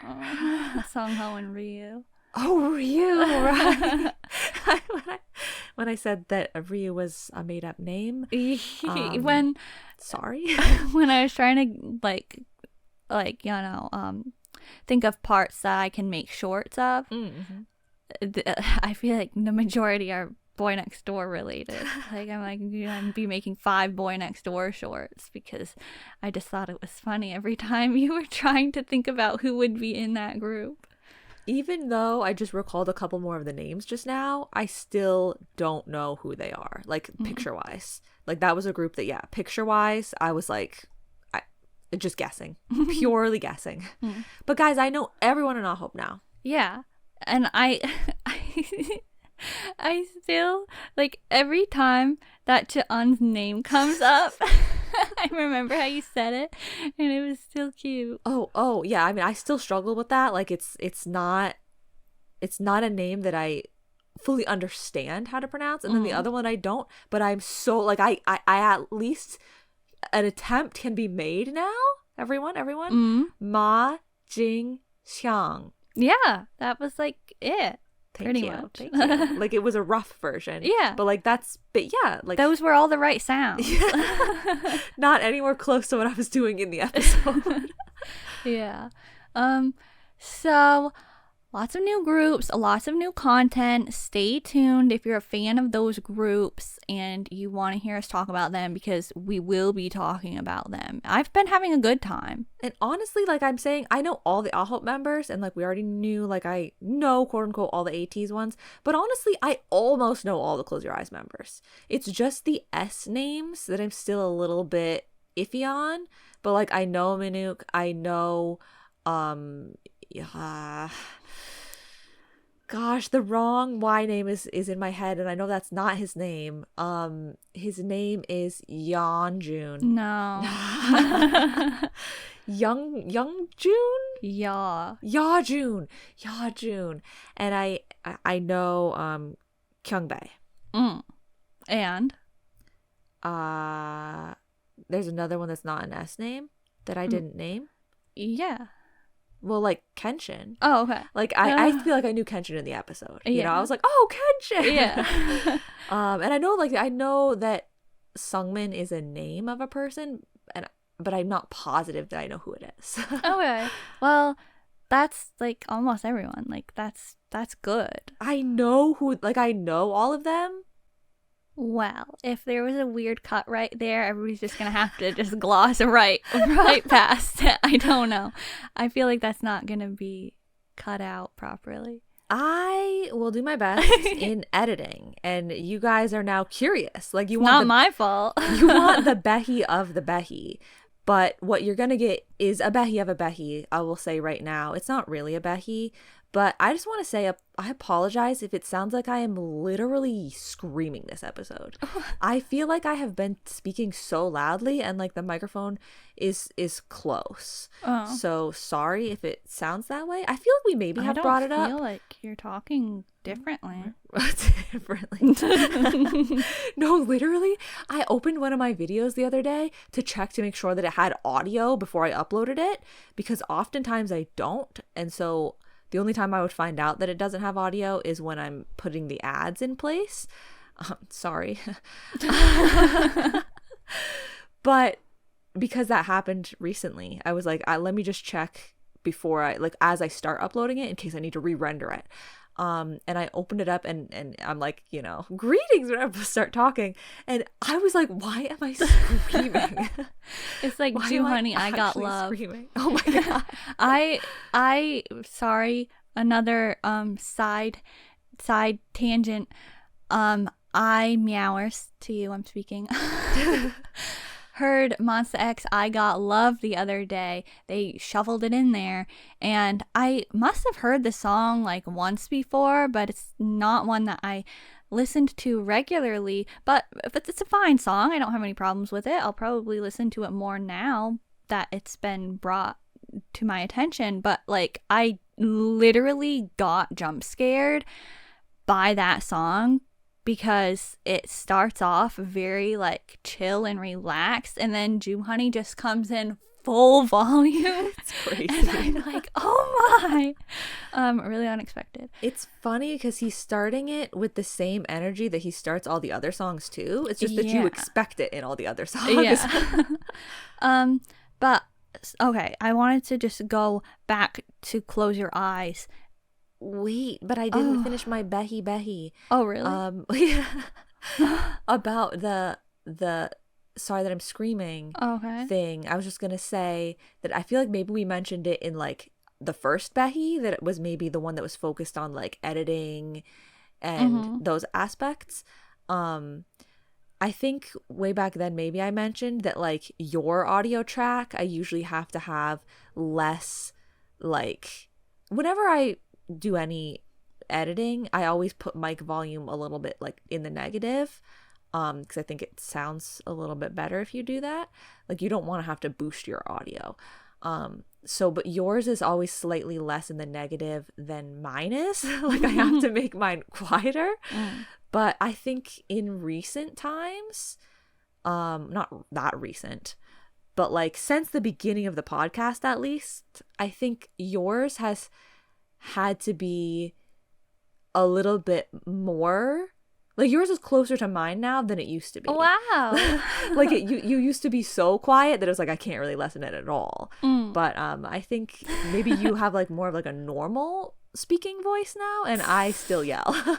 remember. Songho and Ryu. Oh, Ryu, right. when I said that Ryu was a made up name. Sorry. When I was trying to like think of parts that I can make shorts of, I feel like the majority are Boy Next Door related. Like I'm gonna be making 5 Boy Next Door shorts because I just thought it was funny every time you were trying to think about who would be in that group. Even though I just recalled a couple more of the names just now, I still don't know who they are, like picture wise. Like that was a group that, yeah, picture wise, I was like, just guessing, purely guessing. But guys, I know everyone in All Hope now. Yeah, and I still, like, every time that Cheon's name comes up, I remember how you said it, and it was still cute. Oh, yeah. I mean, I still struggle with that. Like, it's not a name that I fully understand how to pronounce, and then the other one I don't. But I'm so like, I at least an attempt can be made now. Everyone. Ma Jing Xiang. Yeah, that was like it. Thank you. Like it was a rough version. Yeah. But yeah, like those were all the right sounds. Not anywhere close to what I was doing in the episode. Yeah. So lots of new groups, lots of new content. Stay tuned if you're a fan of those groups and you want to hear us talk about them, because we will be talking about them. I've been having a good time. And honestly, like I'm saying, I know all the AHOP members, and like we already knew, like I know quote unquote all the ATs ones, but honestly, I almost know all the Close Your Eyes members. It's just the S names that I'm still a little bit iffy on, but like I know Minuk, I know gosh, the wrong Y name is in my head, and I know that's not his name. His name is Yeonjun. No. Young June? Yeah. Yeonjun. And I know Kyungbae. And there's another one that's not an S name that I didn't name. Yeah. Well, like Kenshin. Oh, okay. Like I feel like I knew Kenshin in the episode. You know, I was like, oh, Kenshin. Yeah. And I know that Sungmin is a name of a person, but I'm not positive that I know who it is. Okay. Well, that's like almost everyone. Like that's good. I know all of them. Well, if there was a weird cut right there, everybody's just gonna have to just gloss right past it. I don't know. I feel like that's not gonna be cut out properly. I will do my best in editing, and you guys are now curious. Like, you want Not my fault. you want the Behi of the Behi, but what you're gonna get is a Behi of a Behi. I will say right now, it's not really a Behi, but I just want to say I apologize if it sounds like I am literally screaming this episode. I feel like I have been speaking so loudly, and like the microphone is close. Oh. So sorry if it sounds that way. I feel like we maybe have brought it up. I feel like you're talking differently. Differently. No, literally, I opened one of my videos the other day to check to make sure that it had audio before I uploaded it, because oftentimes I don't. And so the only time I would find out that it doesn't have audio is when I'm putting the ads in place. Sorry. But because that happened recently, I was like, let me just check before as I start uploading it in case I need to re-render it. And I opened it up and I'm like, greetings when I start talking. And I was like, why am I screaming? It's like, honey, I got love. Screaming? Oh my God. I sorry, another side tangent. I Meowers to you, I'm speaking. Heard Monsta X I Got Love the other day. They shuffled it in there, and I must have heard the song like once before, but it's not one that I listened to regularly. But it's a fine song. I don't have any problems with it. I'll probably listen to it more now that it's been brought to my attention. But like, I literally got jump scared by that song, because it starts off very like chill and relaxed, and then Honey just comes in full volume. It's crazy. And I'm like, oh my. Really unexpected. It's funny because he's starting it with the same energy that he starts all the other songs too. It's just that you expect it in all the other songs. Yeah. But okay, I wanted to just go back to Close Your Eyes. Wait, but I didn't finish my Behi. Oh, really? About the sorry that I'm screaming thing. I was just gonna say that I feel like maybe we mentioned it in like the first Behi, that it was maybe the one that was focused on like editing and those aspects. I think way back then maybe I mentioned that like your audio track, I usually have to have less, like whenever I do any editing, I always put mic volume a little bit like in the negative, because I think it sounds a little bit better if you do that. Like, you don't want to have to boost your audio. But yours is always slightly less in the negative than mine is. Like, I have to make mine quieter. But I think in recent times, not that recent, but like since the beginning of the podcast at least, I think yours has had to be a little bit more, like yours is closer to mine now than it used to be. Wow. Like you used to be so quiet that it was like I can't really lessen it at all. But I think maybe you have like more of like a normal speaking voice now, and I still yell.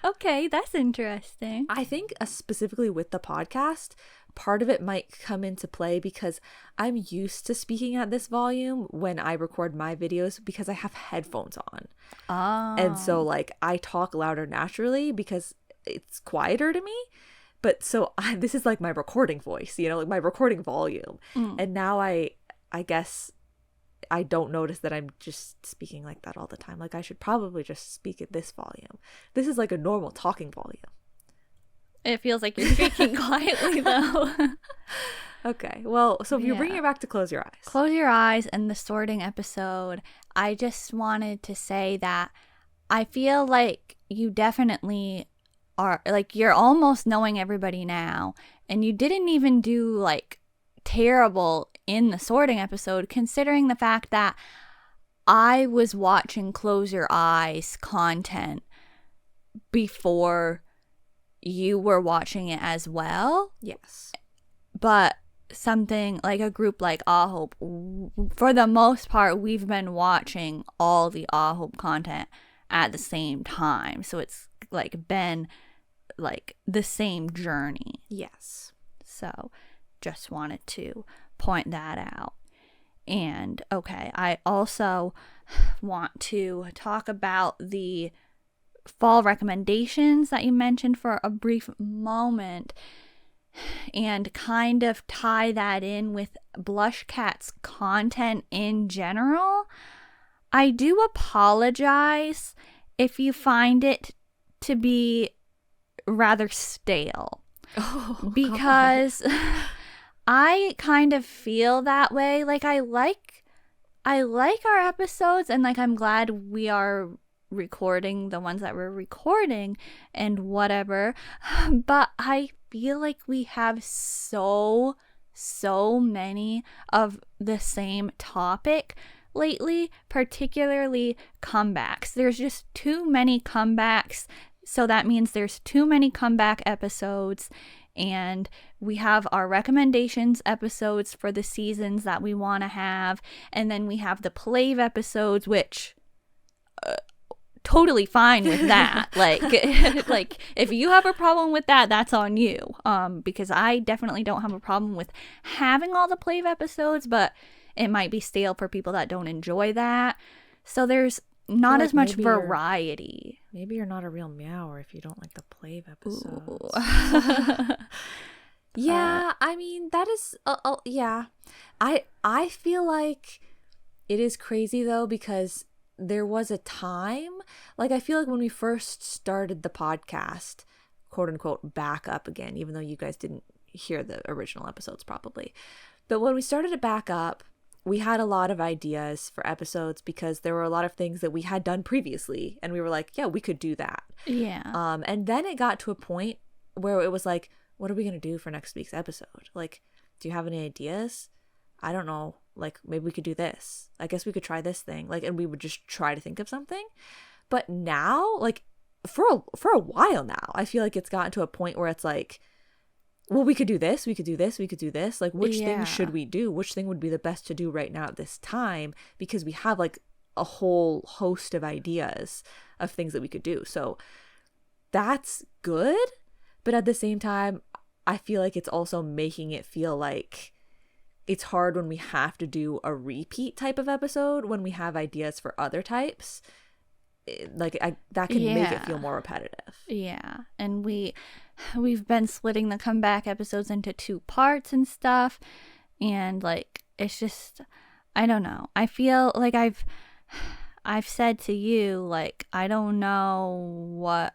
Okay, that's interesting. I think specifically with the podcast, part of it might come into play because I'm used to speaking at this volume when I record my videos because I have headphones on. Oh. And so like I talk louder naturally because it's quieter to me. But so this is like my recording voice, like my recording volume. And now I guess I don't notice that I'm just speaking like that all the time. Like, I should probably just speak at this volume. This is like a normal talking volume. It feels like you're speaking quietly, though. Okay. Well, so if you're bringing it back to Close Your Eyes. Close Your Eyes and the sorting episode, I just wanted to say that I feel like you definitely are, like, you're almost knowing everybody now. And you didn't even do, like, terrible in the sorting episode, considering the fact that I was watching Close Your Eyes content before you were watching it as well. Yes. But something like a group like Hope, for the most part, we've been watching all the Hope content at the same time. So it's like been like the same journey. Yes. So just wanted to point that out. And okay, I also want to talk about the fall recommendations that you mentioned for a brief moment and kind of tie that in with BlushCat's content in general. I do apologize if you find it to be rather stale. Because I kind of feel that way. Like I like our episodes, and like I'm glad we are recording the ones that we're recording and whatever, but I feel like we have so many of the same topic lately, particularly comebacks. There's just too many comebacks, so that means there's too many comeback episodes. And we have our recommendations episodes for the seasons that we want to have, and then we have the Plave episodes, which totally fine with that. like if you have a problem with that, that's on you, because I definitely don't have a problem with having all the Plave episodes, but it might be stale for people that don't enjoy that. So there's not as much variety. Maybe you're not a real Meower if you don't like the Plave episodes. Yeah, I mean, that is yeah. I feel like it is crazy though, because there was a time, like I feel like when we first started the podcast, quote unquote, back up again, even though you guys didn't hear the original episodes probably, but when we started it back up, we had a lot of ideas for episodes because there were a lot of things that we had done previously, and we were like, yeah, we could do that. Yeah. And then it got to a point where it was like, what are we going to do for next week's episode? Like, do you have any ideas? I don't know. Like, maybe we could do this. I guess we could try this thing. Like, and we would just try to think of something. But now, like, for a while now, I feel like it's gotten to a point where it's like, well, we could do this, we could do this, we could do this. Like, which thing should we do? Which thing would be the best to do right now at this time? Because we have, like, a whole host of ideas of things that we could do. So that's good. But at the same time, I feel like it's also making it feel like it's hard when we have to do a repeat type of episode when we have ideas for other types. That can make it feel more repetitive. Yeah. And we've been splitting the comeback episodes into 2 parts and stuff, and like it's just, I don't know, I feel like I've said to you, like, I don't know what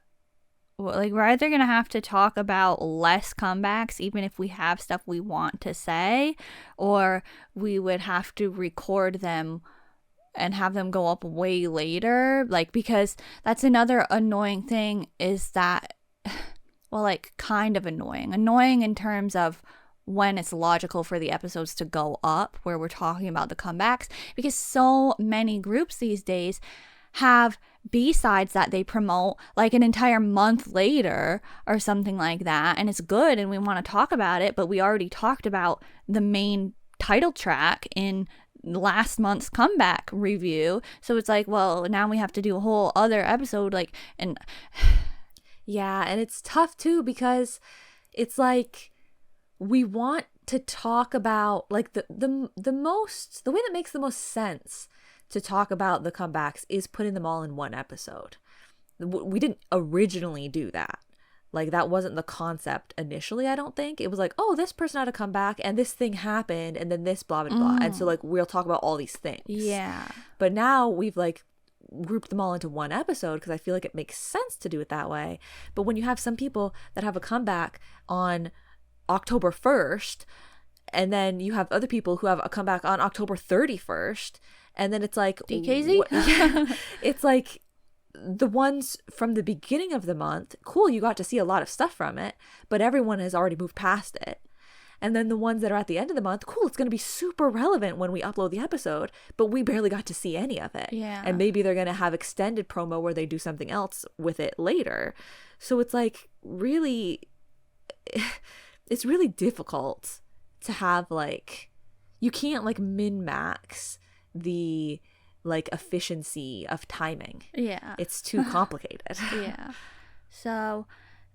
like, we're either gonna have to talk about less comebacks even if we have stuff we want to say, or we would have to record them and have them go up way later, like, because that's another annoying thing, is that, well, like, kind of annoying in terms of when it's logical for the episodes to go up where we're talking about the comebacks, because so many groups these days have B-sides that they promote like an entire month later or something like that, and it's good and we want to talk about it, but we already talked about the main title track in last month's comeback review, so it's like, well, now we have to do a whole other episode, like, and yeah, and it's tough too, because it's like we want to talk about like the way that makes the most sense to talk about the comebacks is putting them all in one episode. We didn't originally do that. Like, that wasn't the concept initially, I don't think. It was like, oh, this person had a comeback and this thing happened and then this blah, blah, blah. And so, like, we'll talk about all these things. Yeah. But now we've, like, grouped them all into one episode because I feel like it makes sense to do it that way. But when you have some people that have a comeback on October 1st, and then you have other people who have a comeback on October 31st, and then it's like DKZ? It's like the ones from the beginning of the month, cool, you got to see a lot of stuff from it, but everyone has already moved past it. And then the ones that are at the end of the month, cool, it's going to be super relevant when we upload the episode, but we barely got to see any of it. Yeah. And maybe they're going to have extended promo where they do something else with it later. So it's like really, it's really difficult to have, like, you can't like min-max the like efficiency of timing. Yeah. It's too complicated. Yeah. So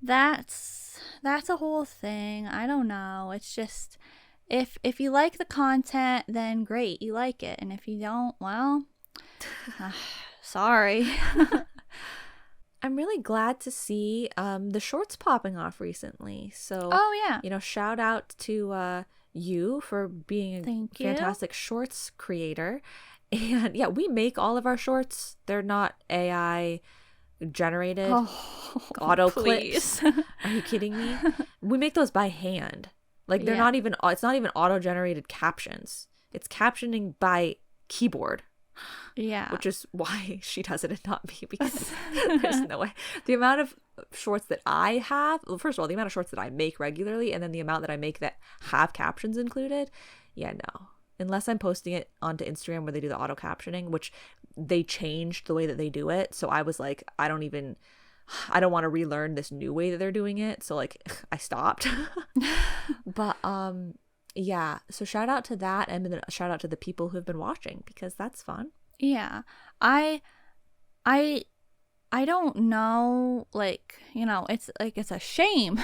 that's a whole thing. I don't know. It's just, if you like the content, then great, you like it. And if you don't, well, sorry. I'm really glad to see the shorts popping off recently. So, Oh, yeah. you know, shout out to you for being a Thank you. fantastic shorts creator. And yeah, we make all of our shorts. They're not AI generated auto please. clips. Are you kidding me? We make those by hand. Like they're Yeah. not even, it's not even auto generated captions. It's captioning by keyboard. Yeah. Which is why she does it and not me, because there's no way. The amount of shorts that I have, well, first of all, the amount of shorts that I make regularly, and then the amount that I make that have captions included, yeah, no. Unless I'm posting it onto Instagram where they do the auto captioning, which they changed the way that they do it. So I was like, I don't want to relearn this new way that they're doing it. So like I stopped. But yeah, so shout out to that, and then shout out to the people who have been watching, because that's fun. Yeah. I don't know, like, you know, it's a shame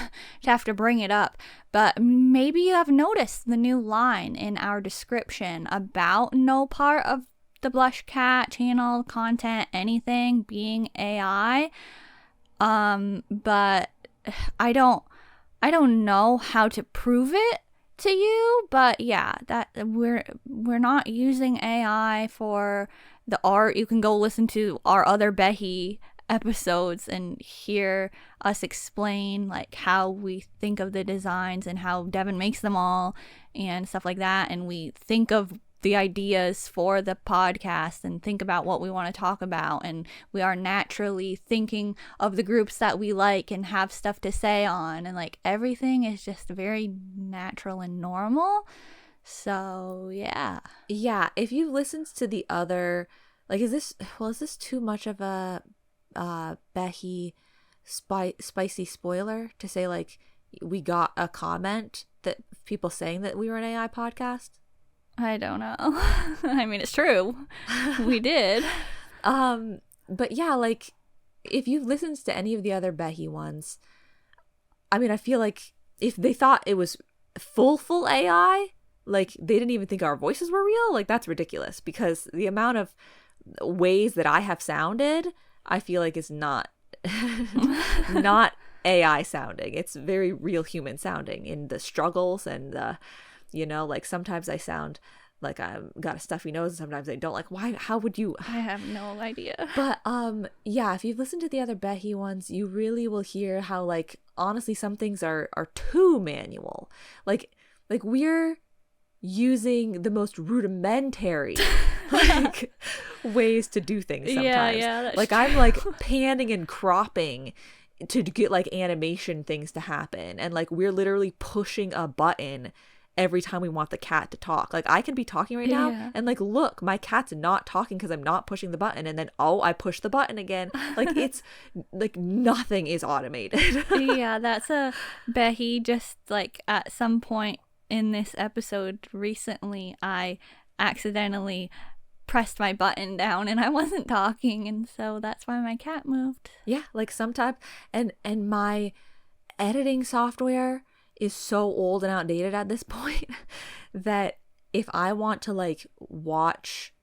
to have to bring it up, but maybe you have noticed the new line in our description about no part of the BlushCat channel content, anything being AI. But I don't know how to prove it to you, but yeah, that we're not using AI for the art. You can go listen to our other Behi episodes and hear us explain like how we think of the designs and how Devin makes them all and stuff like that, and we think of the ideas for the podcast and think about what we want to talk about, and we are naturally thinking of the groups that we like and have stuff to say on, and like everything is just very natural and normal. So yeah, if you've listened to the other, like, is this too much of a Behi spicy spoiler to say like we got a comment that people saying that we were an AI podcast? I don't know. I mean, it's true. We did. But yeah, like if you've listened to any of the other Behi ones, I mean, I feel like if they thought it was full AI, like they didn't even think our voices were real, like that's ridiculous, because the amount of ways that I have sounded, I feel like is not not AI sounding. It's very real human sounding in the struggles and the, you know, like sometimes I sound like I've got a stuffy nose and sometimes I don't. Like, why? How would you? I have no idea. But yeah, if you've listened to the other Behi ones, you really will hear how like honestly some things are too manual. Like we're using the most rudimentary like ways to do things sometimes. Yeah, that's like true. I'm like panning and cropping to get like animation things to happen, and like we're literally pushing a button every time we want the cat to talk. Like I can be talking right now and like look, my cat's not talking because I'm not pushing the button, and then I push the button again. Like it's like nothing is automated. Yeah, that's a Behi. Just like at some point in this episode recently, I accidentally pressed my button down and I wasn't talking, and so that's why my cat moved. Yeah, like sometimes, and my editing software is so old and outdated at this point that if I want to like watch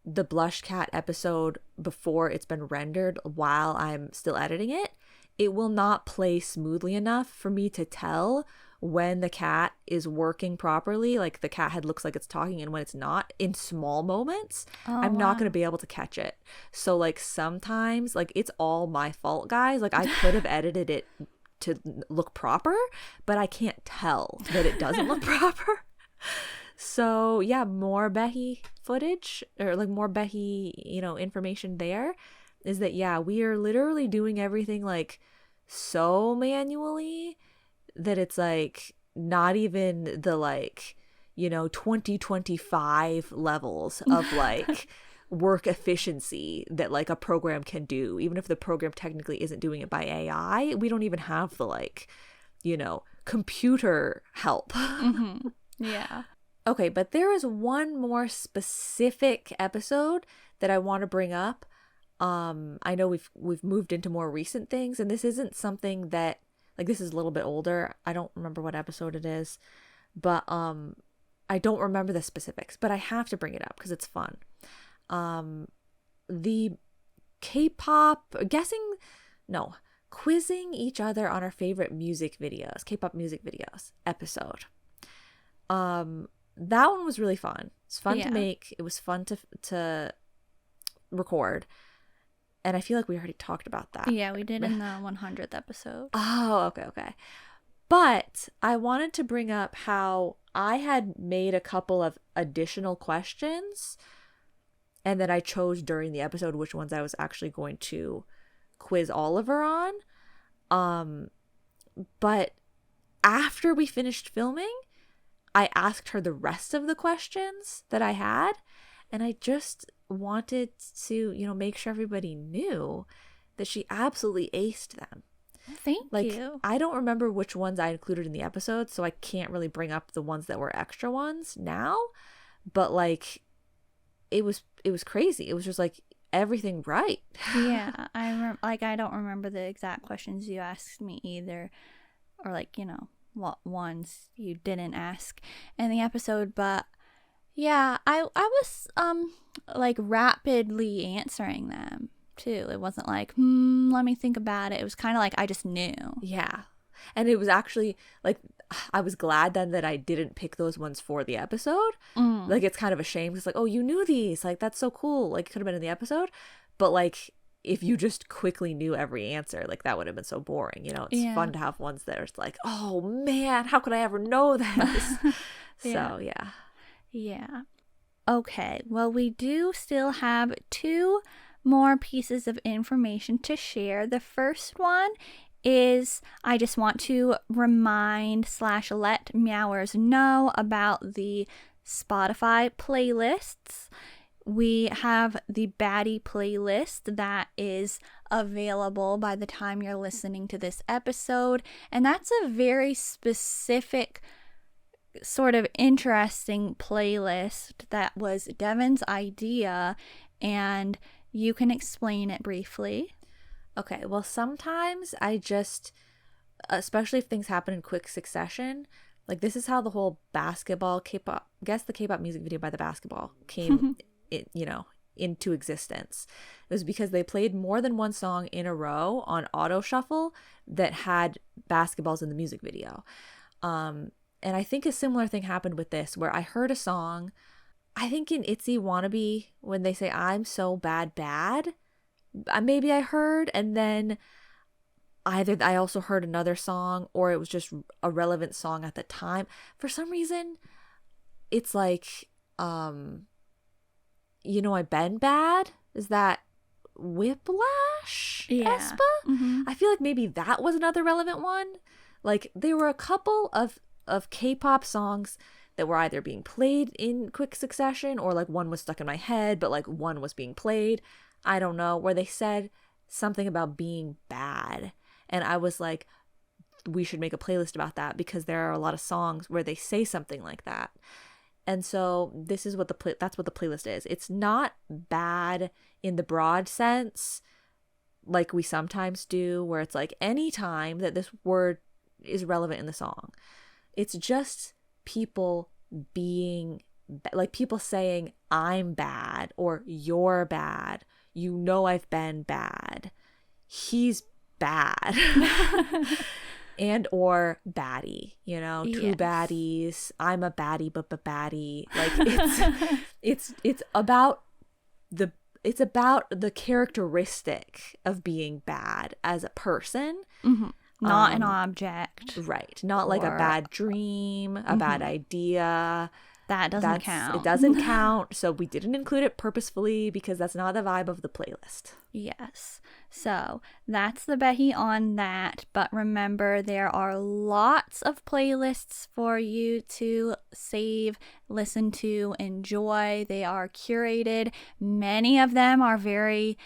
the BlushCat episode before it's been rendered while I'm still editing it, it will not play smoothly enough for me to tell when the cat is working properly, like the cat head looks like it's talking, and when it's not, in small moments. I'm not going to be able to catch it. So like sometimes like it's all my fault, guys. Like I could have edited it to look proper, but I can't tell that it doesn't look proper. So yeah, more Behi footage, or like more Behi, you know, information there, is that yeah, we are literally doing everything like so manually that it's like not even the like, you know, 2025 levels of like work efficiency that like a program can do. Even if the program technically isn't doing it by AI, we don't even have the like, you know, computer help. Mm-hmm. Yeah. Okay, but there is one more specific episode that I want to bring up. I know we've moved into more recent things, and this isn't something that like, this is a little bit older. I don't remember what episode it is, but I don't remember the specifics, but I have to bring it up because it's fun. The K-pop quizzing each other on our favorite music videos, K-pop music videos episode. That one was really fun. It's fun to make. It was fun to record. And I feel like we already talked about that. Yeah, we did in the 100th episode. Oh, okay. But I wanted to bring up how I had made a couple of additional questions, and then I chose during the episode which ones I was actually going to quiz Oliver on. But after we finished filming, I asked her the rest of the questions that I had, and I just wanted to, make sure everybody knew that she absolutely aced them. Thank you. I don't remember which ones I included in the episode, so I can't really bring up the ones that were extra ones now, but it was crazy. It was just everything right. Yeah, I don't remember the exact questions you asked me either, or what ones you didn't ask in the episode, but yeah, I was rapidly answering them too. It wasn't let me think about it. It was kind of I just knew. Yeah. And it was actually I was glad then that I didn't pick those ones for the episode. It's kind of a shame because oh, you knew these, that's so cool, it could have been in the episode, but if you just quickly knew every answer, that would have been so boring. It's fun to have ones that are oh man, how could I ever know this? So yeah. Okay, well, we do still have 2 more pieces of information to share. The first one is I just want to remind/let Meowers know about the Spotify playlists. We have the Baddie playlist that is available by the time you're listening to this episode, and that's a very specific sort of interesting playlist that was Devin's idea, and you can explain it briefly. Okay, well, sometimes I just, especially if things happen in quick succession, this is how the whole basketball K-pop, the K-pop music video by the basketball came into existence. It was because they played more than one song in a row on auto shuffle that had basketballs in the music video. And I think a similar thing happened with this, where I heard a song, I think in ITZY Wannabe, when they say I'm so bad, maybe I heard, and then either I also heard another song, or it was just a relevant song at the time. For some reason, it's I've been bad. Is that Whiplash? Yeah. Espa? Mm-hmm. I feel like maybe that was another relevant one. There were a couple of K-pop songs that were either being played in quick succession, or one was stuck in my head, but one was being played. I don't know, where they said something about being bad. And I was we should make a playlist about that, because there are a lot of songs where they say something like that. And so this is what that's what the playlist is. It's not bad in the broad sense, like we sometimes do, where it's any time that this word is relevant in the song. It's just people being, people saying I'm bad, or you're bad, I've been bad, he's bad. And or baddie, two baddies, I'm a baddie but baddie. It's about the characteristic of being bad as a person. Mm-hmm. Not an object. Right. Not a bad dream, a bad idea. That doesn't count. It doesn't count. So we didn't include it purposefully, because that's not the vibe of the playlist. Yes. So that's the Behi on that. But remember, there are lots of playlists for you to save, listen to, enjoy. They are curated. Many of them are very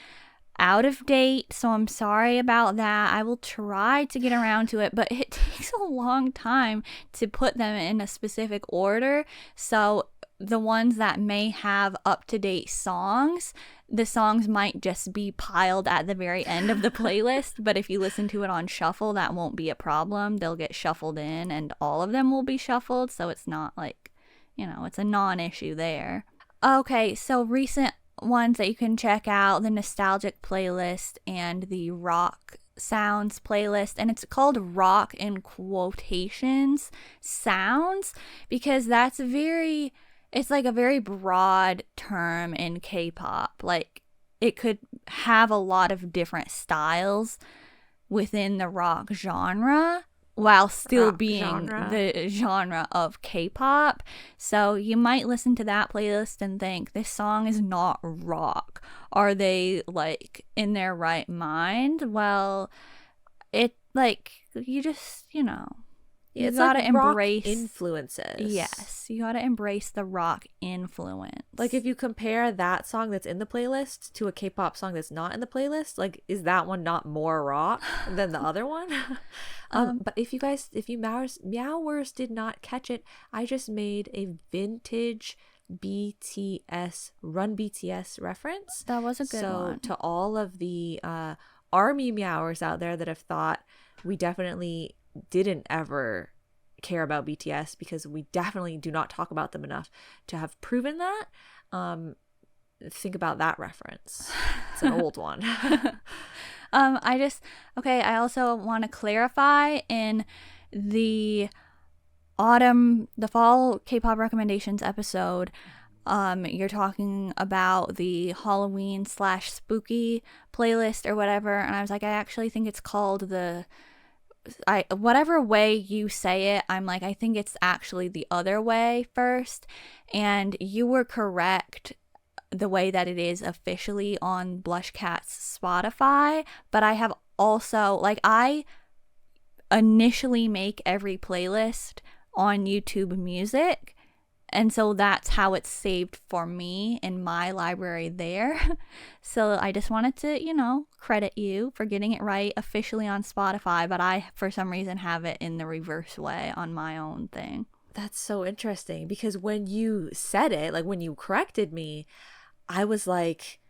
out of date, so I'm sorry about that. I will try to get around to it, but it takes a long time to put them in a specific order. So the ones that may have up-to-date songs, the songs might just be piled at the very end of the playlist, but if you listen to it on shuffle, that won't be a problem. They'll get shuffled in and all of them will be shuffled, so it's not like, it's a non-issue there. Okay, so recent ones that you can check out, the nostalgic playlist and the rock sounds playlist, and it's called rock in quotations sounds because it's like a very broad term in K-pop. Like, it could have a lot of different styles within the rock genre while still being the genre of K-pop. So you might listen to that playlist and think, this song is not rock. Are they, like, in their right mind? Well, it, like, you just, you it's gotta like embrace rock influences. Yes, you gotta embrace the rock influence. Like, if you compare that song that's in the playlist to a K-pop song that's not in the playlist, like, is that one not more rock than the other one? But if you Meowers did not catch it, I just made a vintage BTS Run BTS reference. That was a good one. So to all of the army Meowers out there that have thought we definitely didn't ever care about BTS because we definitely do not talk about them enough to have proven that, think about that reference. It's an old one. I also want to clarify in the fall K-pop recommendations episode, you're talking about the Halloween / spooky playlist or whatever, and I was like, I actually think it's called whatever way you say it, I'm like, I think it's actually the other way first. And you were correct the way that it is officially on BlushCat's Spotify. But I have also, like, I initially make every playlist on YouTube Music. And so that's how it's saved for me in my library there. So I just wanted to, credit you for getting it right officially on Spotify, but I, for some reason, have it in the reverse way on my own thing. That's so interesting because when you said it, like when you corrected me, I was like,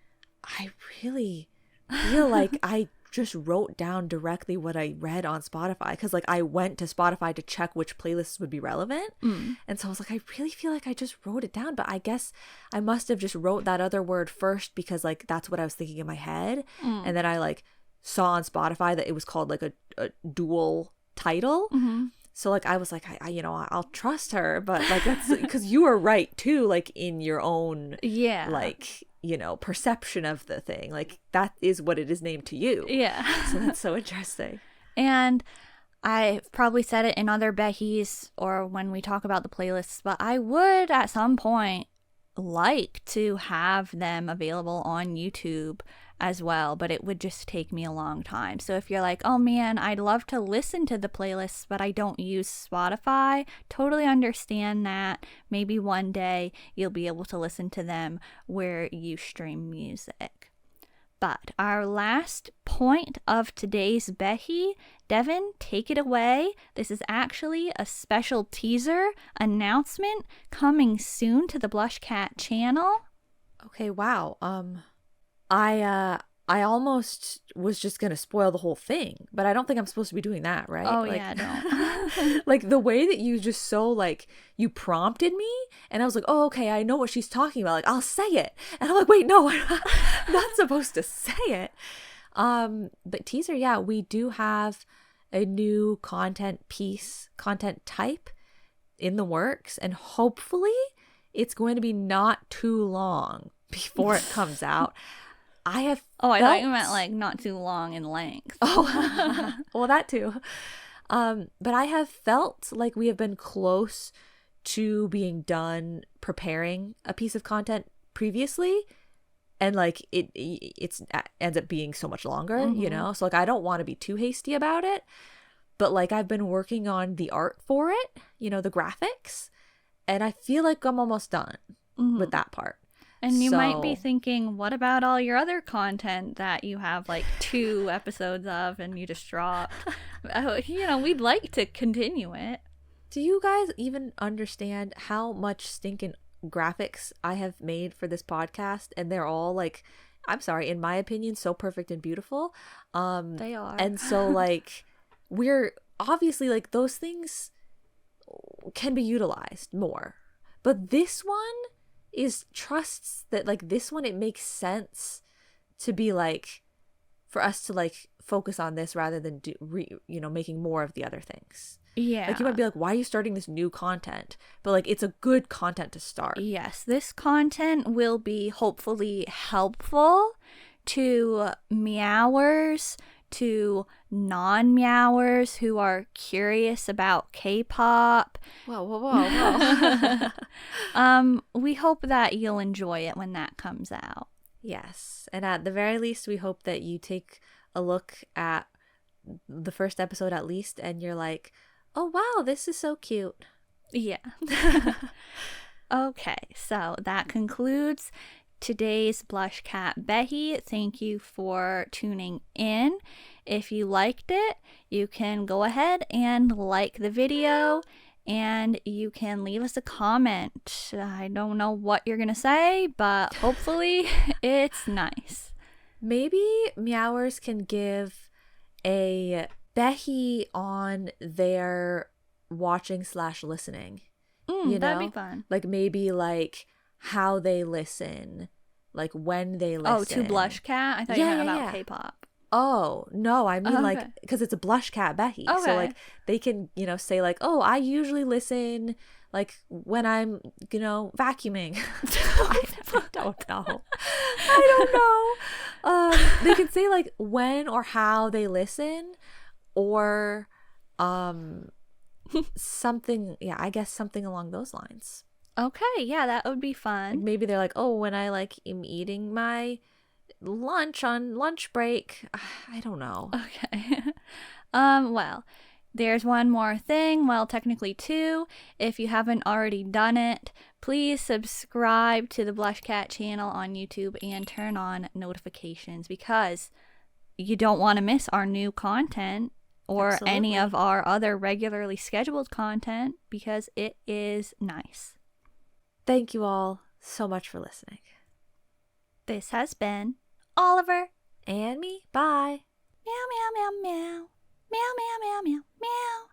I really feel like I just wrote down directly what I read on Spotify because, like, I went to Spotify to check which playlists would be relevant. And so I was like, I really feel like I just wrote it down, but I guess I must have just wrote that other word first because, like, that's what I was thinking in my head. And then I, like, saw on Spotify that it was called, like, a dual title. So, like, I was like, I'll trust her, but, like, that's because you were right too, like, in your own like, perception of the thing. Like, that is what it is named to you. Yeah. So that's so interesting. And I've probably said it in other Behis or when we talk about the playlists, but I would at some point like to have them available on YouTube as well, but it would just take me a long time. So if you're like, oh man, I'd love to listen to the playlists, but I don't use Spotify, totally understand that. Maybe one day you'll be able to listen to them where you stream music. But our last point of today's Behi, Devin, take it away. This is actually a special teaser announcement coming soon to the BlushCat channel. Okay, wow. I almost was just gonna spoil the whole thing, but I don't think I'm supposed to be doing that, right? Oh, like, yeah, no. Like, the way that you just so, like, you prompted me, and I was like, oh, okay, I know what she's talking about. Like, I'll say it. And I'm like, wait, no, I'm not supposed to say it. But teaser, yeah, we do have a new content type in the works, and hopefully it's going to be not too long before it comes out. I thought you meant, like, not too long in length. Oh, well, that too. But I have felt like we have been close to being done preparing a piece of content previously, and, like, it ends up being so much longer, So, like, I don't want to be too hasty about it, but, like, I've been working on the art for it, the graphics, and I feel like I'm almost done with that part. And you might be thinking, what about all your other content that you have, like, 2 episodes of and you just dropped? We'd like to continue it. Do you guys even understand how much stinking graphics I have made for this podcast, and they're all like, I'm sorry, in my opinion, so perfect and beautiful. They are. And so like we're obviously like those things can be utilized more. But this one is trusts that like this one, it makes sense to be like for us to like focus on this rather than making more of the other things. Yeah. Like you might be like, why are you starting this new content? But like it's a good content to start. Yes, this content will be hopefully helpful to Meowers, to non-Meowers who are curious about K-pop. Whoa. We hope that you'll enjoy it when that comes out. Yes. And at the very least, we hope that you take a look at the first episode at least and you're like, oh, wow, this is so cute. Yeah. Okay, so that concludes today's BlushCat Behi. Thank you for tuning in. If you liked it, you can go ahead and like the video and you can leave us a comment. I don't know what you're going to say, but hopefully it's nice. Maybe Meowers can give a Behi on their watching/listening. That'd be fun. Like maybe like how they listen, like when they listen. Oh, to BlushCat? I thought you meant about K-pop. Oh, no, I mean okay. like because it's a BlushCat Behi. Okay. So like they can, say like, oh, I usually listen like when I'm, vacuuming. I don't know. They can say like when or how they listen or something, I guess something along those lines. Okay, yeah, that would be fun. Like maybe they're like, oh, when I like am eating my lunch on lunch break. I don't know. Okay. Well, there's one more thing. Well, technically two. If you haven't already done it, please subscribe to the BlushCat channel on YouTube and turn on notifications because you don't want to miss our new content or Absolutely. any of our other regularly scheduled content because it is nice. Thank you all so much for listening. This has been Oliver and me. Bye. Meow, meow, meow, meow. Meow, meow, meow, meow, meow.